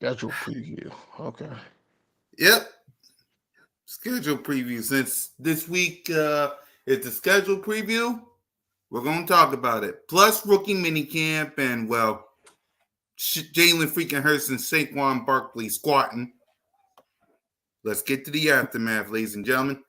Schedule preview. Okay. Yep, schedule preview. Since this week is the schedule preview, we're going to talk about it. Plus rookie minicamp and, well, Jalen freaking Hurts and Saquon Barkley squatting. Let's get to the aftermath, ladies and gentlemen.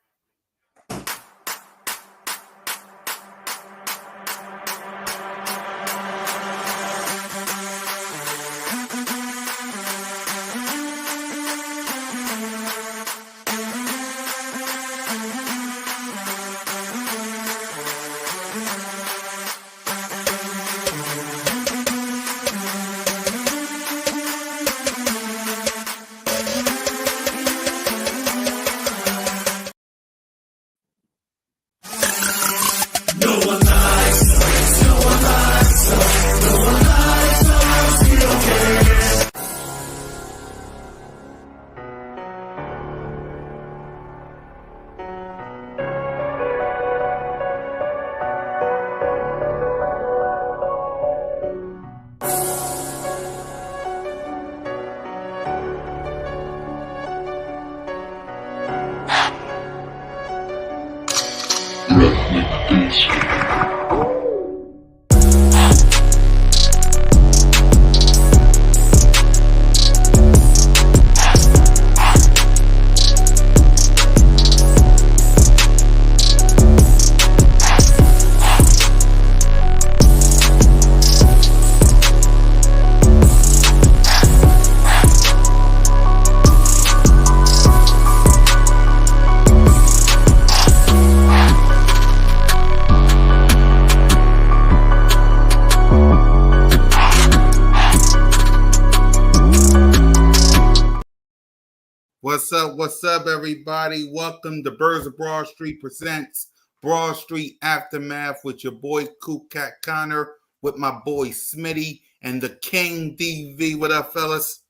What's up? What's up, everybody? Welcome to Birds of Broad Street presents Broad Street Aftermath with your boy Cool Cat Connor, with my boy Smitty and the King DV. What up, fellas?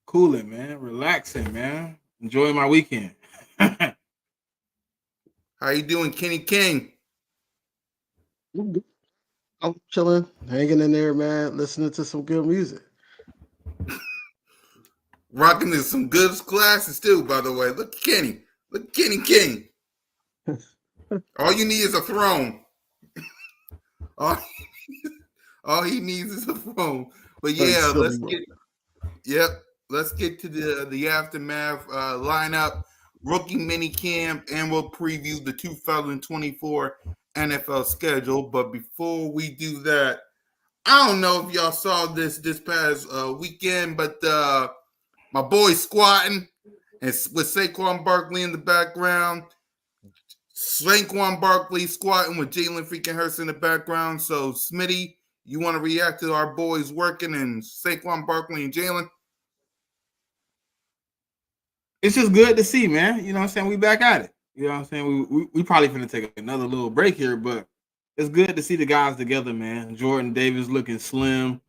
Cooling, man. Relaxing, man. Enjoying my weekend. How you doing, Kenny King? I'm chilling, hanging in there, man, listening to some good music. Rocking to some good glasses too, by the way. Look, Kenny. Look, Kenny King. All you need is a throne. All, all he needs is a throne. But yeah, let's get to the aftermath lineup, rookie mini camp, and we'll preview the 2024 NFL schedule. But before we do that, I don't know if y'all saw this past weekend, but my boy squatting and with Saquon Barkley in the background. Saquon Barkley squatting with Jalen freaking Hurts in the background. So, Smitty, you want to react to our boys working and Saquon Barkley and Jalen? It's just good to see, man. You know what I'm saying? We back at it. You know what I'm saying? We probably finna take another little break here, but it's good to see the guys together, man. Jordan Davis looking slim.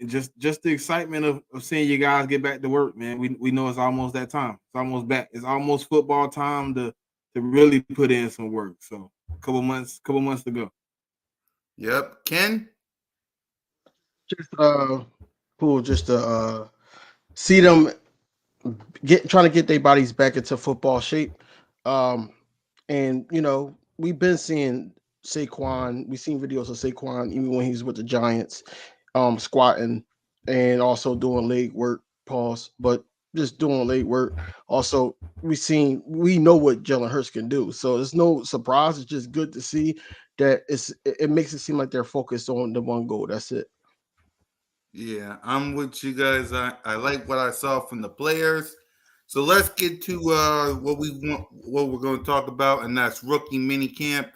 Just the excitement of seeing you guys get back to work, man. We know it's almost that time. It's almost back. It's almost football time to really put in some work. So couple months to go. Yep. Ken? Just cool, just to see them trying to get their bodies back into football shape. And we've been seeing Saquon. We've seen videos of Saquon even when he's with the Giants, squatting and also doing leg work. Pause, but just doing leg work. Also, we know what Jalen Hurts can do, so it's no surprise. It's just good to see that it makes it seem like they're focused on the one goal. That's it. Yeah, I'm with you guys. I like what I saw from the players. So let's get to what we're going to talk about, and that's rookie mini camp.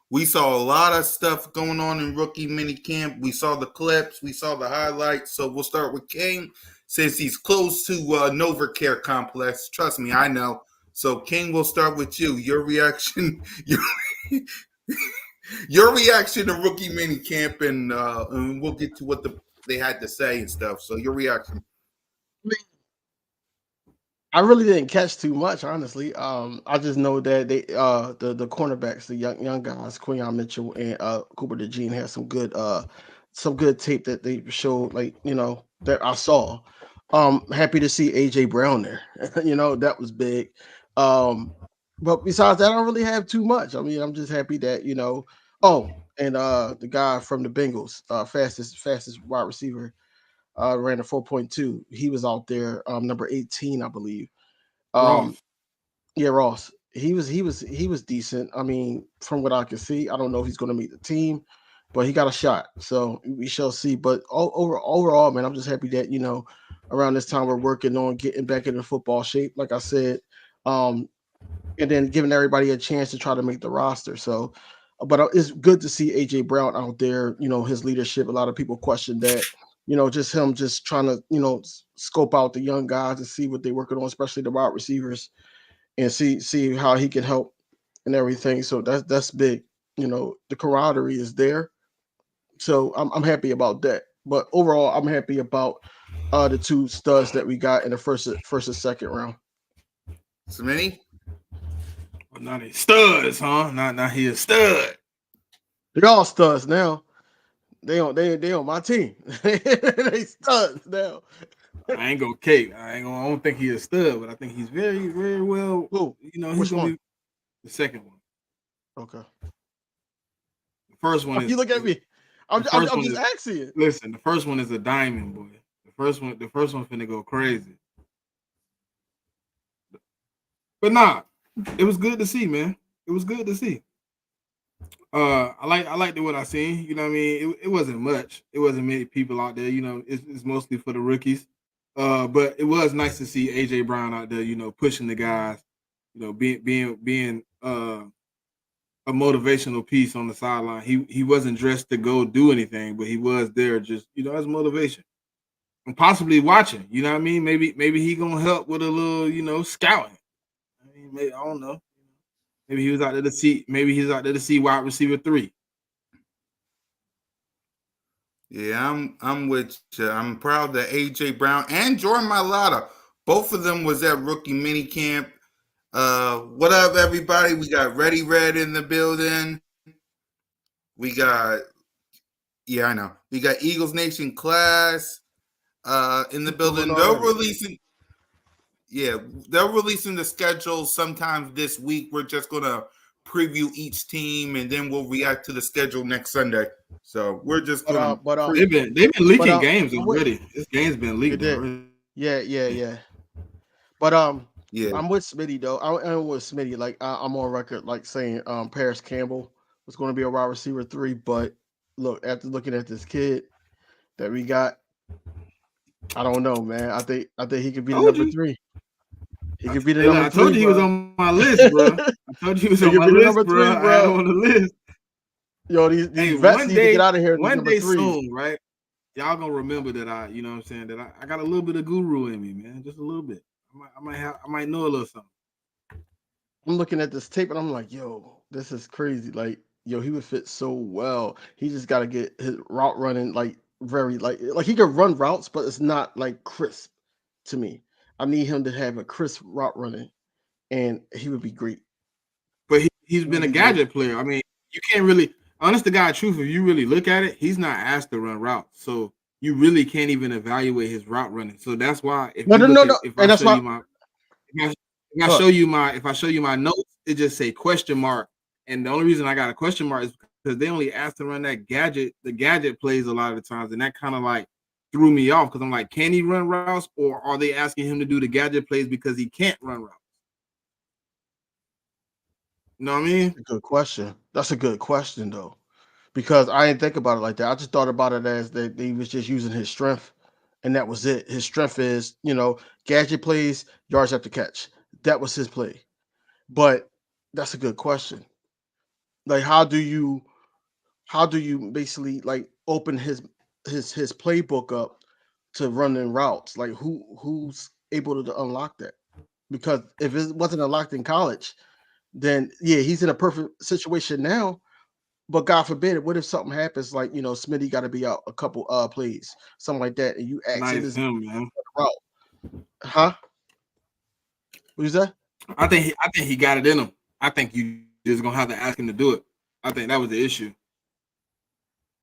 We saw a lot of stuff going on in rookie mini camp. We saw the clips, we saw the highlights. So we'll start with King, since he's close to Novacare complex. Trust me, I know. So King, we'll start with you. Your reaction, your reaction to rookie mini camp, and we'll get to what they had to say and stuff. So your reaction. I really didn't catch too much, honestly. I just know that they the cornerbacks, the young guys, Quinion Mitchell and Cooper DeJean had some good tape that they showed, like that I saw. Happy to see AJ Brown there. That was big. But besides that, I don't really have too much. I mean, I'm just happy that Oh, and the guy from the Bengals, fastest wide receiver, ran a 4.2. He was out there, number 18, I believe. Um, Ross. yeah, Ross. He was decent. I mean, from what I can see, I don't know if he's going to meet the team, but he got a shot. So we shall see. But overall, man, I'm just happy that around this time we're working on getting back into football shape. Like I said, um, and then giving everybody a chance to try to make the roster. So, but it's good to see AJ Brown out there. His leadership. A lot of people question that. Just him, just trying to scope out the young guys and see what they're working on, especially the wide receivers, and see how he can help and everything. So that's big. The camaraderie is there. So I'm happy about that. But overall, I'm happy about the two studs that we got in the first and second round. Smitty? Well, now they studs, huh? Now he a stud. They're all studs now. They on my team. They studs now. I ain't gonna cake. I don't think he a stud, but I think he's very, very well. Who? He's Which gonna one? be the second one. Okay. The first one is You look at me. I'm the first one just is asking you. listen, the first one is a diamond, boy. The first one finna go crazy. But nah, it was good to see, man. It was good to see. I liked what I seen. You know what I mean? It wasn't much. It wasn't many people out there. It's mostly for the rookies. But it was nice to see AJ Brown out there. Pushing the guys. Being a motivational piece on the sideline. He wasn't dressed to go do anything, but he was there just as motivation and possibly watching. You know what I mean? Maybe he gonna help with a little scouting. I mean, maybe, I don't know. Maybe he was out there to see. Maybe he's out there to see wide receiver 3. Yeah, I'm with you. I'm proud that AJ Brown and Jordan Mailata, both of them was at rookie mini camp. What up, everybody? We got Ready Red in the building. We got, I know. We got Eagles Nation class in the building. They're releasing the schedule sometime this week. We're just gonna preview each team and then we'll react to the schedule next Sunday. So we're just gonna. They've been leaking games already. This game's been leaked already. Yeah. But yeah, I'm with Smitty though. I'm with Smitty. Like I'm on record like saying Paris Campbell was going to be a wide receiver 3. But look, after looking at this kid that we got, I don't know, man. I think he could be the number 3. He could be the number 3. I told you he was on my list, bro. I told you he was on my list, bro. I had him on the list. Yo, these vets need to get out of here. One day soon, right? Y'all gonna remember that that I got a little bit of guru in me, man. Just a little bit. I might know a little something. I'm looking at this tape and I'm like, yo, this is crazy. Like, yo, he would fit so well. He just got to get his route running like very like he could run routes, but it's not like crisp to me. I need him to have a crisp route running, and he would be great. But he's been a gadget player. I mean, you can't really, honest to God, truth, if you really look at it, he's not asked to run routes. So you really can't even evaluate his route running. So that's why if I show you my notes, it just say question mark. And the only reason I got a question mark is because they only asked to run the gadget plays a lot of the times, and that kind of like threw me off because I'm like, can he run routes, or are they asking him to do the gadget plays because he can't run routes? You know what I mean? Good question. That's a good question though, because I didn't think about it like that. I just thought about it as that he was just using his strength, and that was it. His strength is gadget plays, yards after catch. That was his play. But that's a good question. Like, how do you basically like open his playbook up to running routes? Like, who's able to unlock that? Because if it wasn't unlocked in college, then yeah, he's in a perfect situation now. But God forbid, what if something happens? Like Smitty got to be out a couple plays, something like that, and you ask him, man. Route, huh? What is that? I think he got it in him. I think you just gonna have to ask him to do it. I think that was the issue.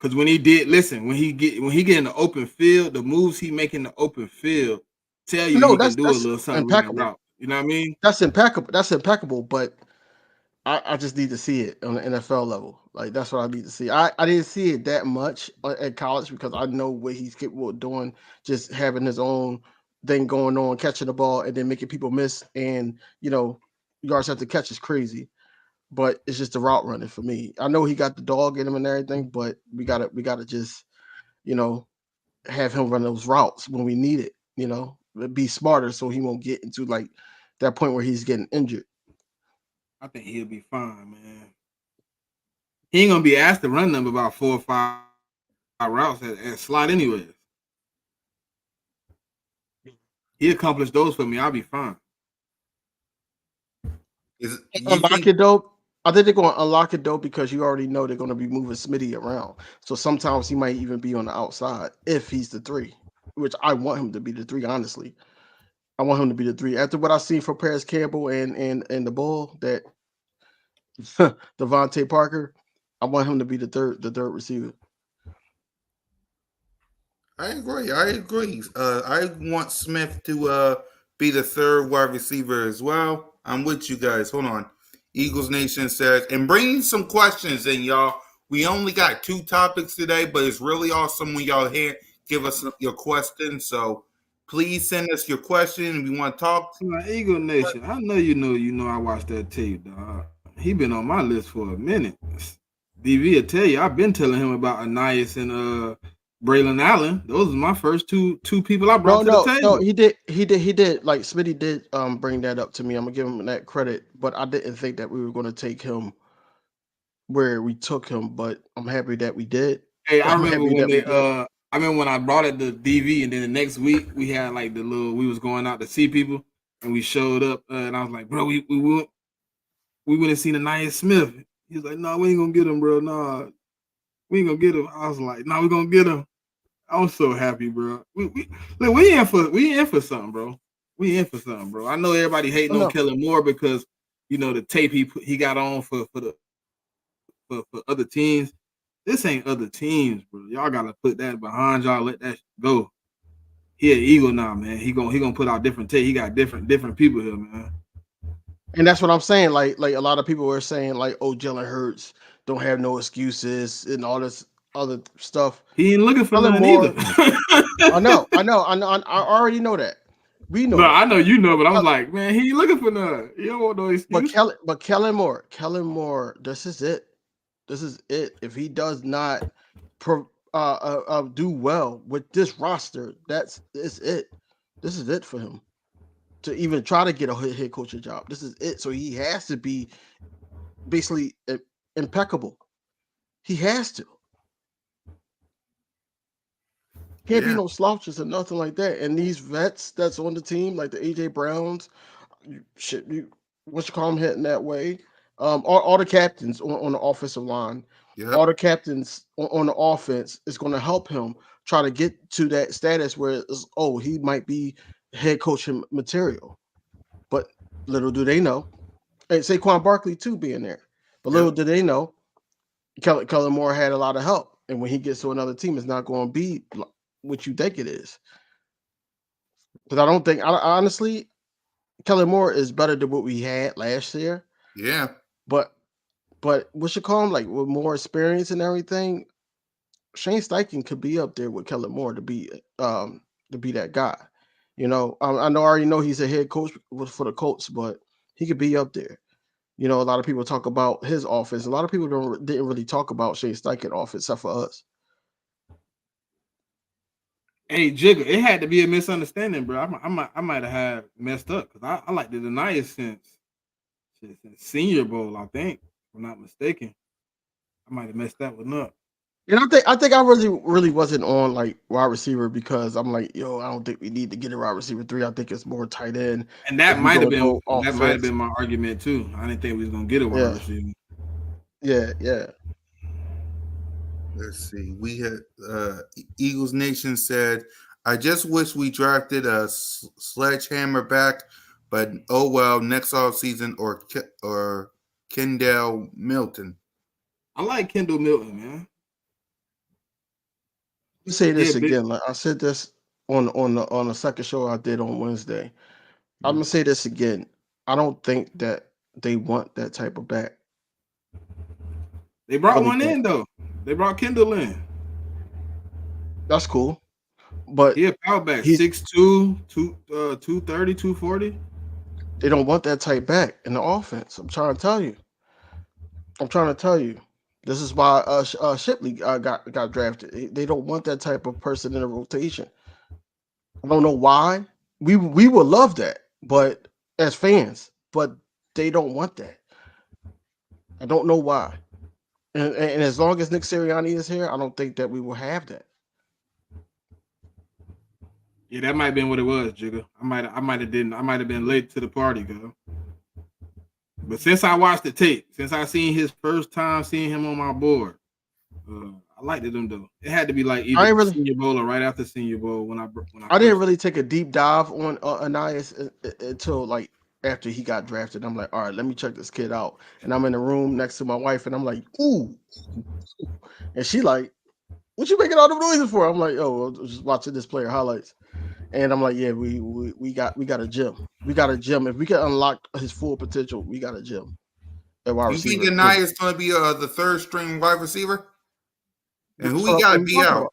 Because when he get in the open field, the moves he make in the open field tell you No, he can do a little something running impeccable. route. You know what I mean? That's impeccable. That's impeccable. But I just need to see it on the NFL level. Like that's what I need to see. I didn't see it that much at college because I know what he's capable of doing. Just having his own thing going on, catching the ball and then making people miss, and yards after catch is crazy. But it's just the route running for me. I know he got the dog in him and everything, but we gotta just have him run those routes when we need it. Be smarter so he won't get into like that point where he's getting injured. I think he'll be fine, man. He ain't gonna be asked to run them about 4 or 5 routes at slot anyways. He accomplished those for me. I'll be fine. You Unlock think it though. I think they're going to unlock it though because you already know they're going to be moving Smitty around. So sometimes he might even be on the outside if he's the 3, which I want him to be the 3. Honestly, I want him to be the 3. After what I seen from Paris Campbell and the Bull, that Devontae Parker, I want him to be the third receiver. I agree. I want Smith to be the third wide receiver as well. I'm with you guys. Hold on. Eagles Nation says, and bring some questions in, y'all. We only got 2 topics today, but it's really awesome when y'all here give us your questions. So please send us your question. We want to talk. Eagle Nation, I know you know I watched that tape, dog. He been on my list for a minute. DV will tell you, I've been telling him about Anais and Braylon Allen. Those are my first two people I brought to the table. No, he did. Like Smitty did bring that up to me. I'm gonna give him that credit, but I didn't think that we were gonna take him where we took him. But I'm happy that we did. Hey, I remember when I brought it to DV, and then the next week we had like we was going out to see people, and we showed up, and I was like, bro, we went and seen Anais Smith. He was like, no, we ain't gonna get him, bro. No, we ain't gonna get him. I was like, no, we gonna get him. I was so happy, bro. We in for something, bro. We in for something, bro. I know everybody hating on Kellen Moore because the tape he got on for other teams. This ain't other teams, bro. Y'all gotta put that behind y'all. Let that go. He an Eagle now, man. He gonna put out different tape. He got different people here, man. And that's what I'm saying. Like a lot of people were saying, like, oh, Jalen Hurts don't have no excuses and all this other stuff. He ain't looking for nothing either. I know. I already know that. We know. No, I know you know, but I'm like, man, he ain't looking for nothing. You don't want no excuse. But Kellen Moore, this is it. This is it. If he does not do well with this roster, this is it. This is it for him to even try to get a head coaching job. This is it. So he has to be basically impeccable. He has to. Can't be no slouches or nothing like that. And these vets that's on the team, like the AJ Browns, what you call them, heading that way. All the captains on the offensive line, all the captains on the offense is going to help him try to get to that status where he might be head coaching material. But little do they know, and Saquon Barkley too being there. But little do they know, Kellen Moore had a lot of help, and when he gets to another team, it's not going to be what you think it is. Because I don't think, honestly, Kellen Moore is better than what we had last year. Yeah. But what you call him, like with more experience and everything, Shane Steichen could be up there with Kellen Moore to be that guy. I already know he's a head coach for the Colts, but he could be up there. A lot of people talk about his offense. A lot of people didn't really talk about Shane Steichen offense except for us. Hey, Jigga, it had to be a misunderstanding, bro. I might have messed up because I like to deny it since Senior Bowl, I think, if I'm not mistaken. I might have messed that one up. And I think I really wasn't on like wide receiver because I'm like, I don't think we need to get a wide receiver 3. I think it's more tight end. And that might have been my argument too. I didn't think we was gonna get a wide receiver. Yeah. Let's see. We had Eagles Nation said, I just wish we drafted a sledgehammer back, but oh well, next offseason or Kendall Milton. I like Kendall Milton, man. say this Yeah, big. again. Like I said this on the second show I did on Wednesday. I'm gonna say this again. I don't think that they want that type of back. They brought Really one don't. in though. They brought Kendall in. That's cool, but He a power back, he's 6'2", 230, 240. they don't want that type back in the offense. I'm trying to tell you. I'm trying to tell you. This is why Shipley got drafted. They don't want that type of person in the rotation. I don't know why. We would love that, but as fans, but they don't want that. I don't know why. And as long as Nick Sirianni is here, I don't think that we will have that. Yeah, that might have been what it was, Jigga. I might have been late to the party, girl. But since I watched the tape, since I seen his first time seeing him on my board, I liked him though. It had to be like either really, Senior Bowl or right after Senior Bowl when I didn't really take a deep dive on Anais until like after he got drafted. I'm like, all right, let me check this kid out. And I'm in the room next to my wife, and I'm like, ooh, and she like, what you making all the noises for? I'm like, oh, I was just watching this player highlights. And I'm like, yeah, we got a gym. We got a gym. If we can unlock his full potential, we got a gym. You think Anaya is going to be the third string wide receiver? And who we got to beat out?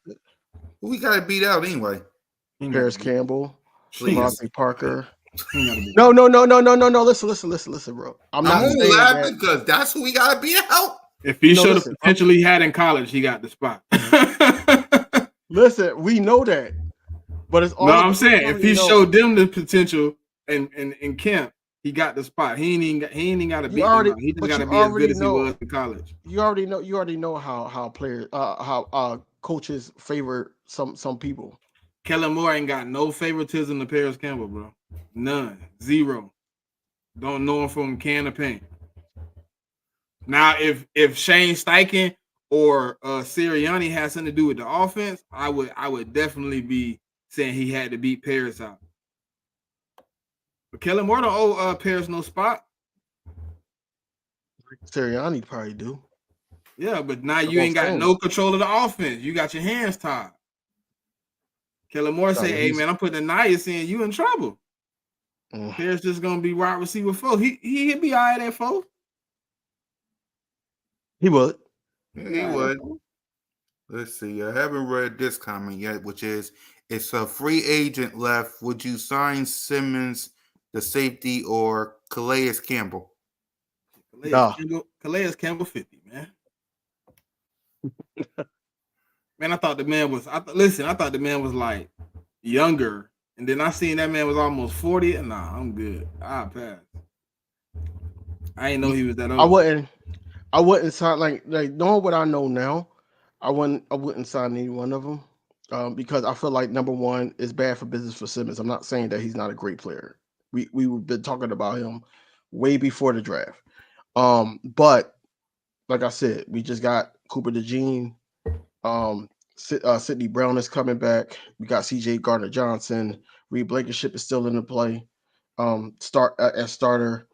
Who we got to beat out anyway? Paris Campbell, Devontae Parker. No. Listen, bro. I'm only laughing because that's who we got to beat out. If he showed the potential he had in college, he got the spot. Listen, we know that. But it's all no, I'm saying if he showed them the potential in camp, he got the spot. He ain't even got to beat them. He just got to be as good as he was in college. You already know how players how coaches favor some people. Kellen Moore ain't got no favoritism to Paris Campbell, bro. None. Zero. Don't know him from can of paint. Now, if Shane Steichen or Sirianni has something to do with the offense, I would definitely be saying he had to beat Paris out. But Kellen Moore don't owe Paris no spot. Sirianni probably do. Yeah, but now you ain't got no control of the offense. You got your hands tied. Kellen Moore say, hey, man, I'm putting Anais in. You in trouble. Paris just going to be wide receiver 4. He'd be all right at 4. He would. He would. Let's see. I haven't read this comment yet, which is, it's a free agent left. Would you sign Simmons, the safety, or Calais Campbell? Calais Campbell 50, man. Man, I thought the man was like younger. And then I seen that man was almost 40. And nah, I'm good. I'll pass. I didn't know he was that old. I wouldn't sign like knowing what I know now. I wouldn't sign any one of them because I feel like number one is bad for business for Simmons. I'm not saying that he's not a great player. We've been talking about him way before the draft. But like I said, we just got Cooper DeJean. Sidney Brown is coming back. We got CJ Gardner-Johnson. Reed Blankenship is still in the play. As starter.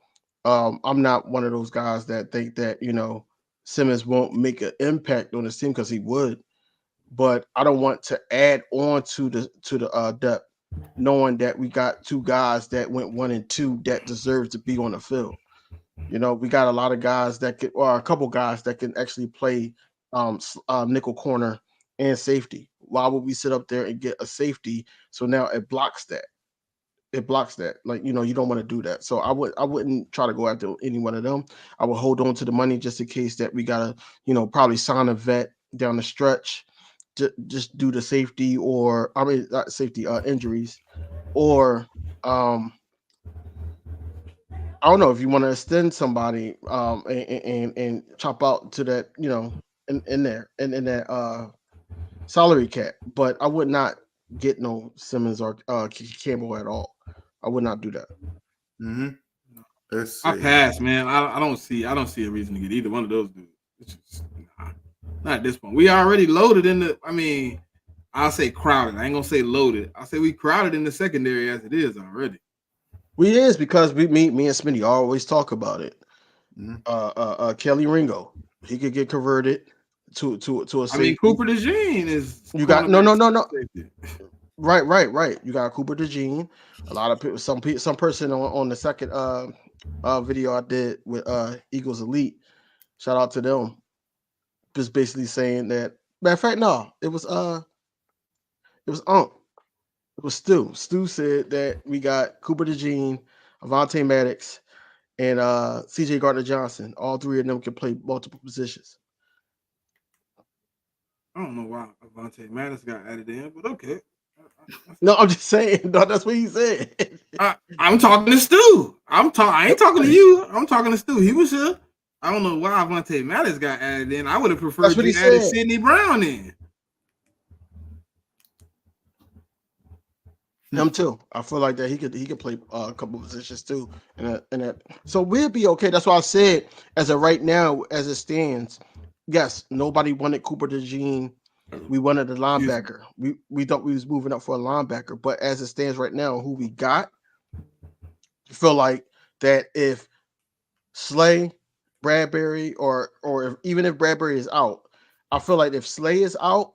I'm not one of those guys that think that Simmons won't make an impact on his team because he would, but I don't want to add on to the depth, knowing that we got 2 guys that went 1 and 2 that deserves to be on the field. We got a lot of guys that could, or a couple guys that can actually play nickel corner and safety. Why would we sit up there and get a safety? So now it blocks that. Like, you don't want to do that. So I wouldn't try to go after any one of them. I would hold on to the money just in case that we gotta, probably sign a vet down the stretch, just do the safety not safety injuries, or I don't know if you want to extend somebody and chop out to that, in that salary cap. But I would not get no Simmons or Campbell at all. I would not do that. Mm-hmm. I pass, man. I don't see a reason to get either one of those dudes. It's just, not at this point. We already loaded in the. I mean, I'll say crowded. I ain't gonna say loaded. I'll say we crowded in the secondary as it is already. We is because me and Smitty always talk about it. Kelly Ringo, he could get converted. to a I safety. mean, Cooper DeJean is You got no. safety. Right. You got Cooper DeJean. A lot of people, some person on the second video I did with Eagles Elite. Shout out to them. Just basically saying that. Matter of fact, no, it was Unc. It was Stu. Stu said that we got Cooper DeJean, Avonte Maddox, and CJ Gardner Johnson. All three of them can play multiple positions. I don't know why Avonte Maddox got added in, but okay. No, I'm just saying. No, that's what he said. I'm talking to Stu. I ain't talking to you. I'm talking to Stu. He was here. I don't know why Avonte Maddox got added in. I would have preferred you added Sidney Brown in. Him too. I feel like that he could play a couple positions too. And that so we'll be okay. That's why I said as of right now, as it stands, yes, nobody wanted Cooper DeJean. We wanted a linebacker. We thought we was moving up for a linebacker, but as it stands right now, who we got, I feel like that if Slay, Bradbury, or even if Bradbury is out, I feel like if Slay is out,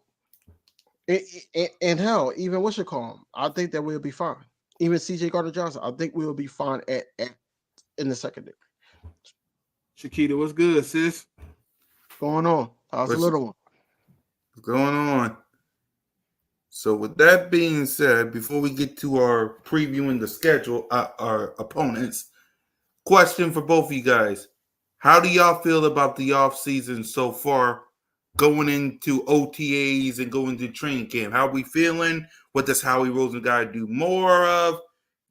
and hell, even what you call him, I think that we'll be fine. Even CJ Gardner Johnson, I think we'll be fine at in the secondary. Shakita, what's good, sis? Going on? How's the little one? What's going on? So with that being said, before we get to our previewing the schedule, our opponents, question for both of you guys. How do y'all feel about the offseason so far, going into OTAs and going to training camp? How are we feeling? What does Howie Roseman got to do more of?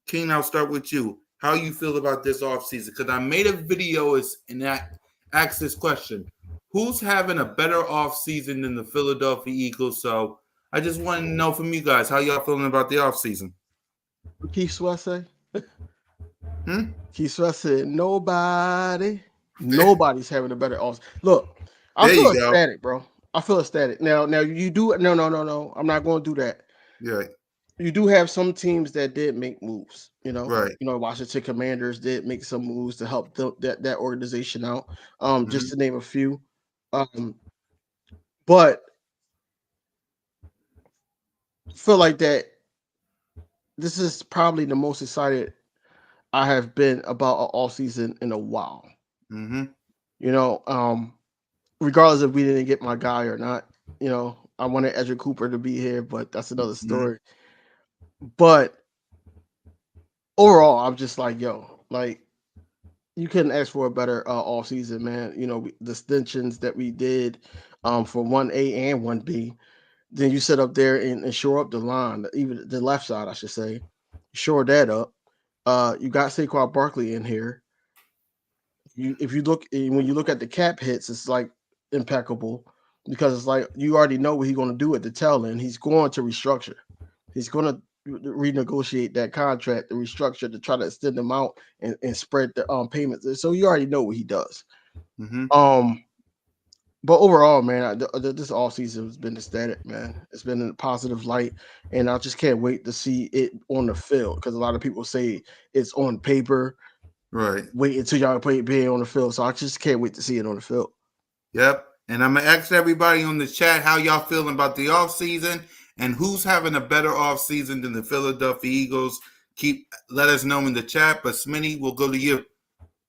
King, I'll start with you. How you feel about this offseason? Because I made a video and asked this question. Who's having a better offseason than the Philadelphia Eagles? So I just want to know from you guys, how y'all feeling about the offseason? Keith Sweat say? Keith Sweat said, nobody's having a better offseason. Look, I feel ecstatic, bro. I feel ecstatic. Now you do no. I'm not going to do that. Yeah. You do have some teams that did make moves, Right. Washington Commanders did make some moves to help that organization out. Just to name a few. But I feel like that this is probably the most excited I have been about an all season in a while. Regardless if we didn't get my guy or not, I wanted Edgerrin Cooper to be here, but that's another story. But overall, I'm just like, you couldn't ask for a better all season, man. The extensions that we did for 1A and 1B. Then you sit up there and shore up the line, even the left side, I should say. Shore that up. You got Saquon Barkley in here. When you look at the cap hits, it's like impeccable because it's like you already know what he's going to do at the tail end. He's going to restructure. He's going to renegotiate that contract, to restructure, to try to extend them out and spread the payments. So you already know what he does. But overall, man, this all season has been ecstatic, man. It's been in a positive light, and I just can't wait to see it on the field because a lot of people say it's on paper. Right. Wait until y'all play it on the field. So I just can't wait to see it on the field. Yep. And I'm going to ask everybody on the chat how y'all feeling about the offseason and who's having a better offseason than the Philadelphia Eagles. Let us know in the chat. But Smitty, we'll go to you.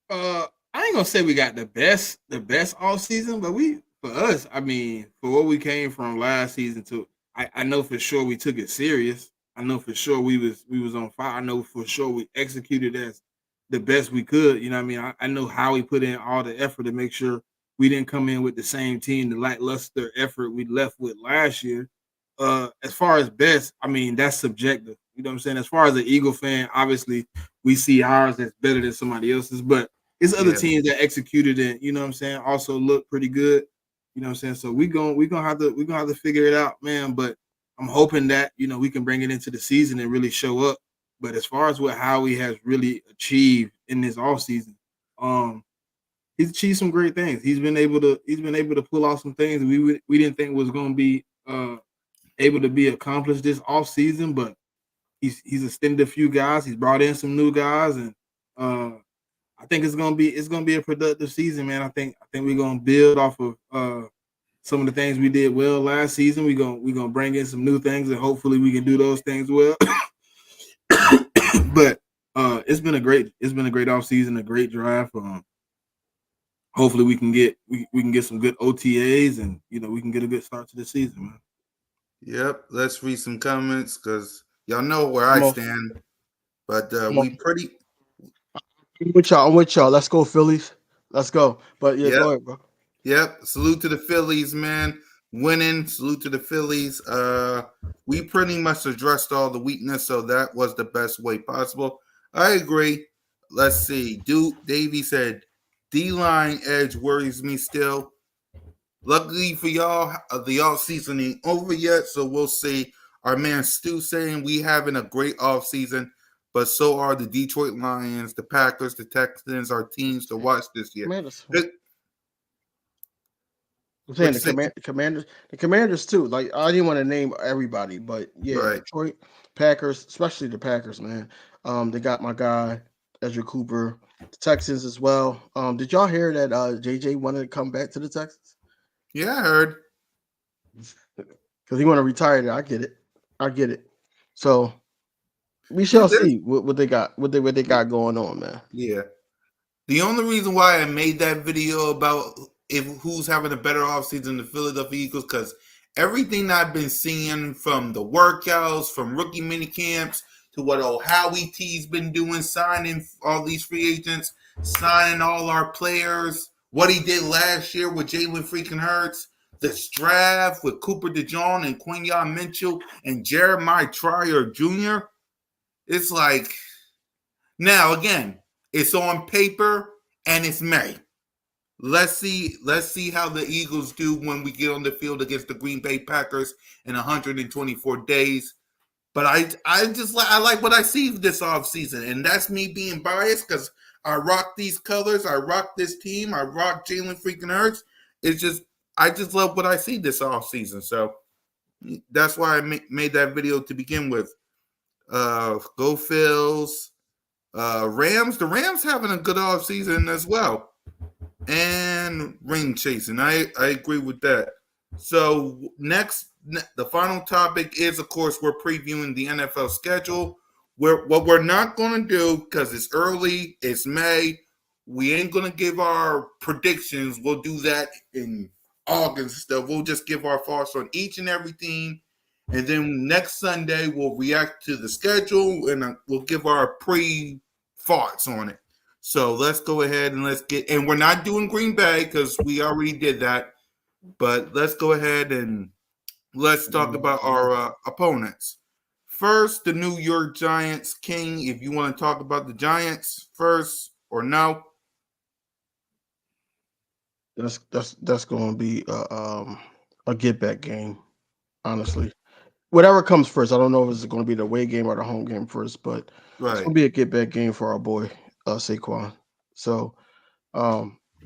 I ain't gonna say we got the best all season, but for us, I mean, for what we came from last season to, I know for sure we took it serious. I know for sure we was on fire. I know for sure we executed as the best we could. You know what I mean? I know how we put in all the effort to make sure we didn't come in with the same team, the lackluster effort we left with last year. As far as best, I mean, that's subjective. You know what I'm saying? As far as an Eagle fan, obviously we see ours that's better than somebody else's, but it's other teams that executed it, you know what I'm saying, also look pretty good. You know what I'm saying? So we're gonna have to figure it out, man. But I'm hoping that, we can bring it into the season and really show up. But as far as what Howie has really achieved in this offseason, he's achieved some great things. He's been able to pull off some things we didn't think was gonna be able to be accomplished this offseason, but he's extended a few guys, he's brought in some new guys, and I think it's gonna be a productive season, man. I think we're gonna build off of some of the things we did well last season. We're gonna bring in some new things, and hopefully we can do those things well. But it's been a great offseason, a great draft. Hopefully we can get some good OTAs, and we can get a good start to the season, man. Yep. Let's read some comments because y'all know where I stand. But I'm with y'all. Let's go, Phillies. Let's go. But yeah, go ahead, bro. Yep. Salute to the Phillies, man. Winning. Salute to the Phillies. We pretty much addressed all the weakness, so that was the best way possible. I agree. Let's see. Davey said, D-line edge worries me still. Luckily for y'all, the offseason ain't over yet, so we'll see. Our man Stu saying we having a great offseason, but so are the Detroit Lions, the Packers, the Texans, our teams to watch this year. I'm saying the Commanders too. Like, I didn't want to name everybody, but yeah, right. Detroit, Packers, especially the Packers, man. They got my guy Ezra Cooper, the Texans as well. Did y'all hear that JJ wanted to come back to the Texans? Yeah, I heard. Because he want to retire there. I get it. So we shall see what they got, what they got going on, man. Yeah. The only reason why I made that video about who's having a better offseason than the Philadelphia Eagles, because everything I've been seeing from the workouts, from rookie mini camps, to what old Howie T's been doing, signing all these free agents, signing all our players, what he did last year with Jalen freaking Hurts, this draft with Cooper DeJean and Quinyon Mitchell and Jeremiah Trier Jr. It's like, now again, it's on paper and it's May. Let's see how the Eagles do when we get on the field against the Green Bay Packers in 124 days. But I like what I see this offseason, and that's me being biased because I rock these colors, I rock this team, I rock Jalen freaking Hurts. I just love what I see this offseason. So that's why I made that video to begin with. Go Phils. Rams. The Rams having a good offseason as well. And ring chasing. I agree with that. So next, the final topic is, of course, we're previewing the NFL schedule. What we're not going to do, because it's early, it's May, we ain't going to give our predictions. We'll do that in August and stuff. We'll just give our thoughts on each and every team. And then next Sunday, we'll react to the schedule and we'll give our pre-thoughts on it. So let's go ahead and and we're not doing Green Bay because we already did that. But let's go ahead and let's talk about our opponents. First, the New York Giants. King, if you want to talk about the Giants first or no? That's going to be a get back game, honestly. Whatever comes first. I don't know if it's going to be the away game or the home game first, but it's going to be a get back game for our boy Saquon. So,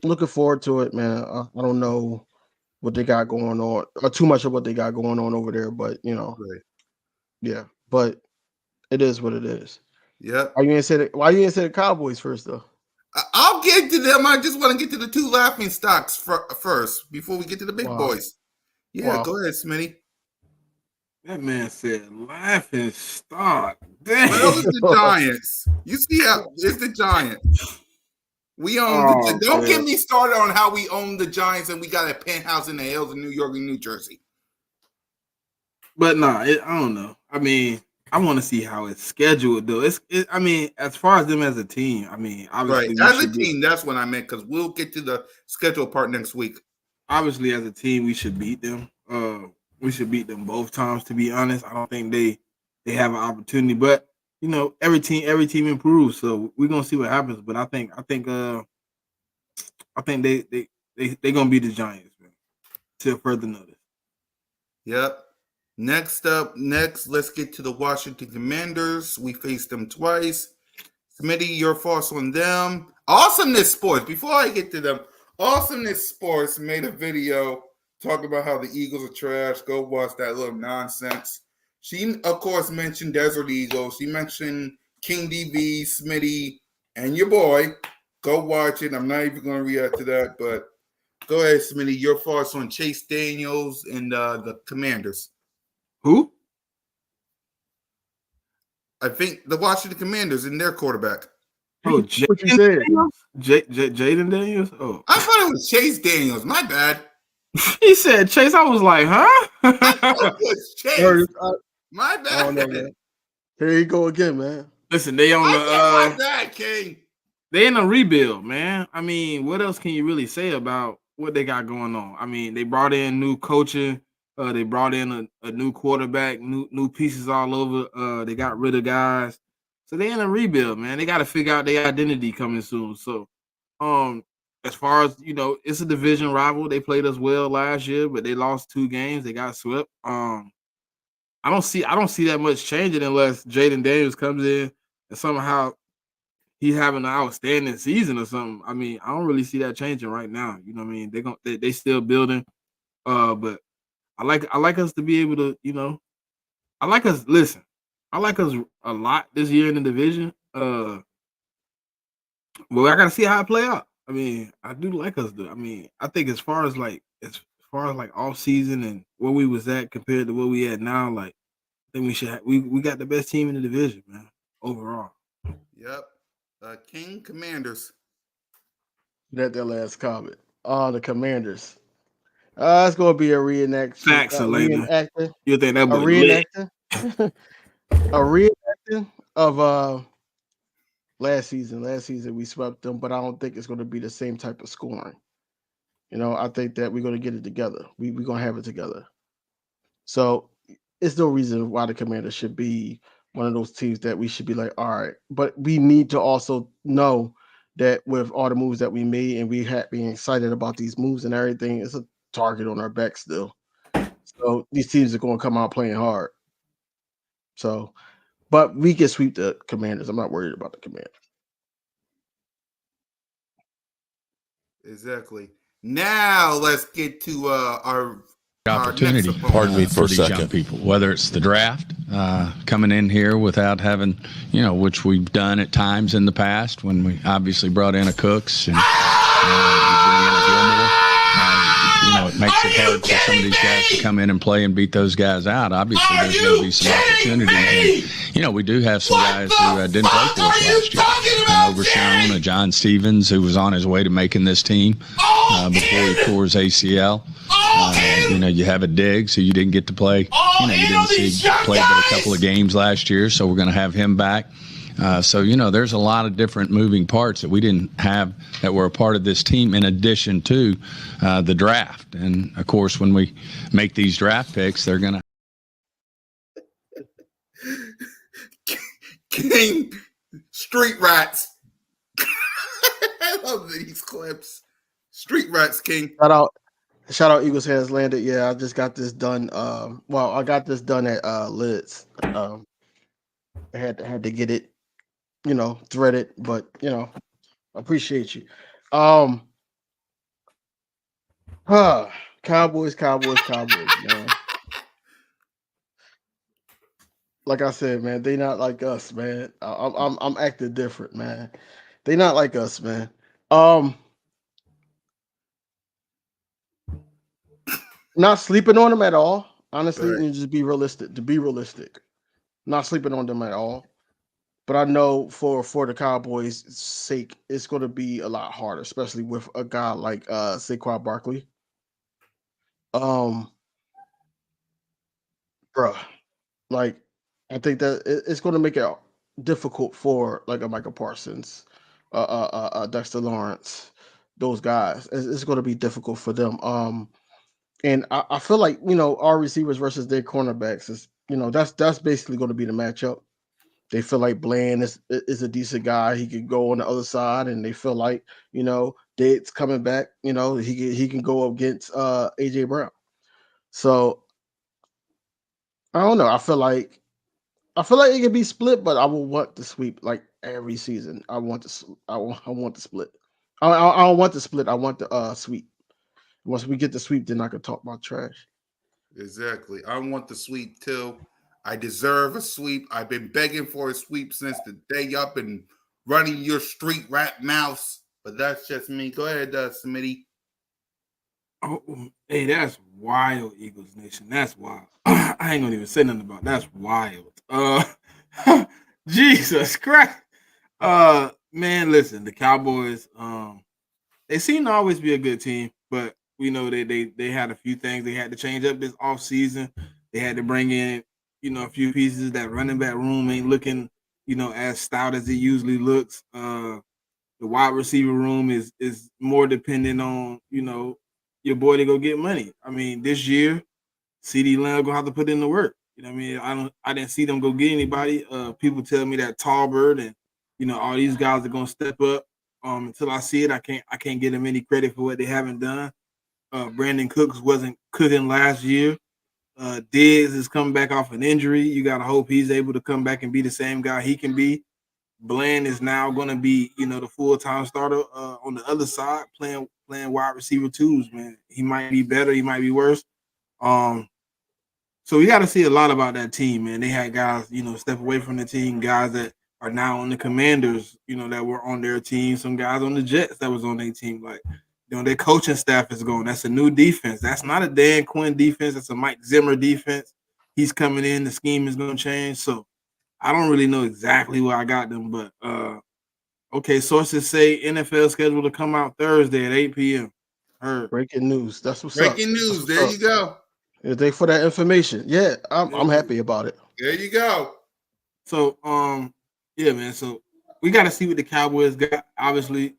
looking forward to it, man. I don't know what they got going on, or too much of what they got going on over there, but yeah. But it is what it is. Yep. Why you didn't say the Cowboys first, though? I'll get to them. I just want to get to the two laughing stocks first before we get to the big boys. Yeah, go ahead, Smitty. That man said laughing stock. Damn. Well, it's the Giants. You see how it's the Giants. We own don't get me started on how we own the Giants and we got a penthouse in the hills of New York and New Jersey. But I don't know. I mean, I want to see how it's scheduled, though. I mean, as far as them as a team, I mean, obviously, as a team, that's what I meant, because we'll get to the schedule part next week. Obviously, as a team, we should beat them. We should beat them both times. To be honest, I don't think they have an opportunity, but every team improves, so we're gonna see what happens. But I think they gonna beat the Giants, man, till further notice. Yep. Next, let's get to the Washington Commanders. We faced them twice. Smitty, your thoughts on them? Awesomeness Sports. Before I get to them, Awesomeness Sports made a video talking about how the Eagles are trash. Go watch that little nonsense. She, of course, mentioned Desert Eagle. She mentioned King DV, Smitty, and your boy. Go watch it. I'm not even going to react to that, but Go ahead, Smitty. Your thoughts on Chase Daniels and the Commanders? Who? I think the Washington Commanders and their quarterback. Oh, What you said? Jaden Daniels. Oh, I thought it was Chase Daniels. My bad. he said Chase. I was like, I thought huh? it was Chase. Heard- My I bad. don't know, man. Here you go again, man. Listen, they on I said my the bad, King. they in a rebuild, man. I mean, what else can you really say about what they got going on? I mean, they brought in new coaching. They brought in a new quarterback, new pieces all over. They got rid of guys, so they in a rebuild, man. They got to figure out their identity coming soon. So, as far as it's a division rival. They played us well last year, but they lost 2 games. They got swept. I don't see that much changing unless Jaden Daniels comes in and somehow he having an outstanding season or something. I mean, I don't really see that changing right now. You know what I mean? They still building. But I like us to be able to, I like us. Listen, I like us a lot this year in the division. Well, I gotta see how it play out. I mean, I do like us. I mean, I think as far as like off season and where we was at compared to where we at now, like I think we should we got the best team in the division, man. Overall. Yep. King Commanders. That last comment. The Commanders. It's gonna be a reenaction. Facts, Elena. Reenacting. You think that A boy lit? reenacting. A reenacting of last season. Last season we swept them, but I don't think it's gonna be the same type of scoring. I think that we're gonna get it together. We're gonna have it together. So it's no reason why the Commanders should be one of those teams that we should be like, all right. But we need to also know that with all the moves that we made and we had being excited about these moves and everything, it's a target on our back still. So these teams are going to come out playing hard. So, but we can sweep the Commanders. I'm not worried about the Commanders. Exactly. Now let's get to our opportunity. next opponent. Pardon me for a these young second. people, whether it's the draft, coming in here without having, which we've done at times in the past when we obviously brought in a Cooks and you bring in a Gilmore. It makes it hard for some of these guys to come in and play and beat those guys out. Obviously, there's going to be some opportunities. And, we do have some guys who didn't play for us last year. An Overshown, a John Stevens, who was on his way to making this team before he tore his ACL. You have a Diggs who you didn't get to play. You didn't see play but a couple of games last year, so we're going to have him back. So there's a lot of different moving parts that we didn't have that were a part of this team in addition to the draft. And, of course, when we make these draft picks, they're going to. King Street Rats. I love these clips. Street Rats, King. Shout out Eagles has landed. Yeah, I just got this done. I got this done at Lids. I had to get it, threaded, but appreciate you. Cowboys, man. Like I said, man, they not like us, man. I'm acting different, man. They not like us, man. Not sleeping on them at all. Honestly, Right. and just be realistic. To be realistic, not sleeping on them at all. But I know for the Cowboys' sake, it's going to be a lot harder, especially with a guy like Saquon Barkley. Bruh, like I think that it's going to make it difficult for like a Michael Parsons, Dexter Lawrence, those guys. It's going to be difficult for them. And I feel like our receivers versus their cornerbacks is that's basically going to be the matchup. They feel like Bland is a decent guy. He can go on the other side, and they feel like Date's coming back. He can go against AJ Brown. So I don't know. I feel like it can be split, but I will want to sweep like every season. I want to split. I don't want the split. I want the sweep. Once we get the sweep, then I can talk about trash. Exactly. I want the sweep too. I deserve a sweep. I've been begging for a sweep since the day up and running your street rat mouse. But that's just me. Go ahead, Smitty. Oh, hey, that's wild, Eagles Nation. That's wild. I ain't gonna even say nothing about that. That's wild. Jesus Christ. Man, listen, the Cowboys, they seem to always be a good team, but we know they had a few things they had to change up this offseason. They had to bring in, a few pieces. That running back room ain't looking, as stout as it usually looks. The wide receiver room is more dependent on, your boy to go get money. I mean, this year, CeeDee Lamb gonna have to put in the work. You know what I mean? I didn't see them go get anybody. People tell me that Tallbird and all these guys are gonna step up. Until I see it, I can't give them any credit for what they haven't done. Brandon Cooks wasn't cooking last year. Diggs is coming back off an injury. You gotta hope he's able to come back and be the same guy he can be. Bland is now going to be, the full-time starter on the other side, playing wide receiver twos, man. He might be better, he might be worse. So we got to see a lot about that team, man. They had guys, step away from the team, guys that are now on the Commanders, that were on their team, some guys on the Jets that was on their team. Like, their coaching staff is going. That's a new defense. That's not a Dan Quinn defense. That's a Mike Zimmer defense. He's coming in. The scheme is going to change. So I don't really know exactly where I got them, but okay, sources say NFL scheduled to come out Thursday at 8 p.m. Heard. Breaking news. That's what's Breaking up. Breaking news. What's there up. you go. Thanks for that information. Yeah, I'm happy about it. There you go. So, yeah, man. So we got to see what the Cowboys got. Obviously,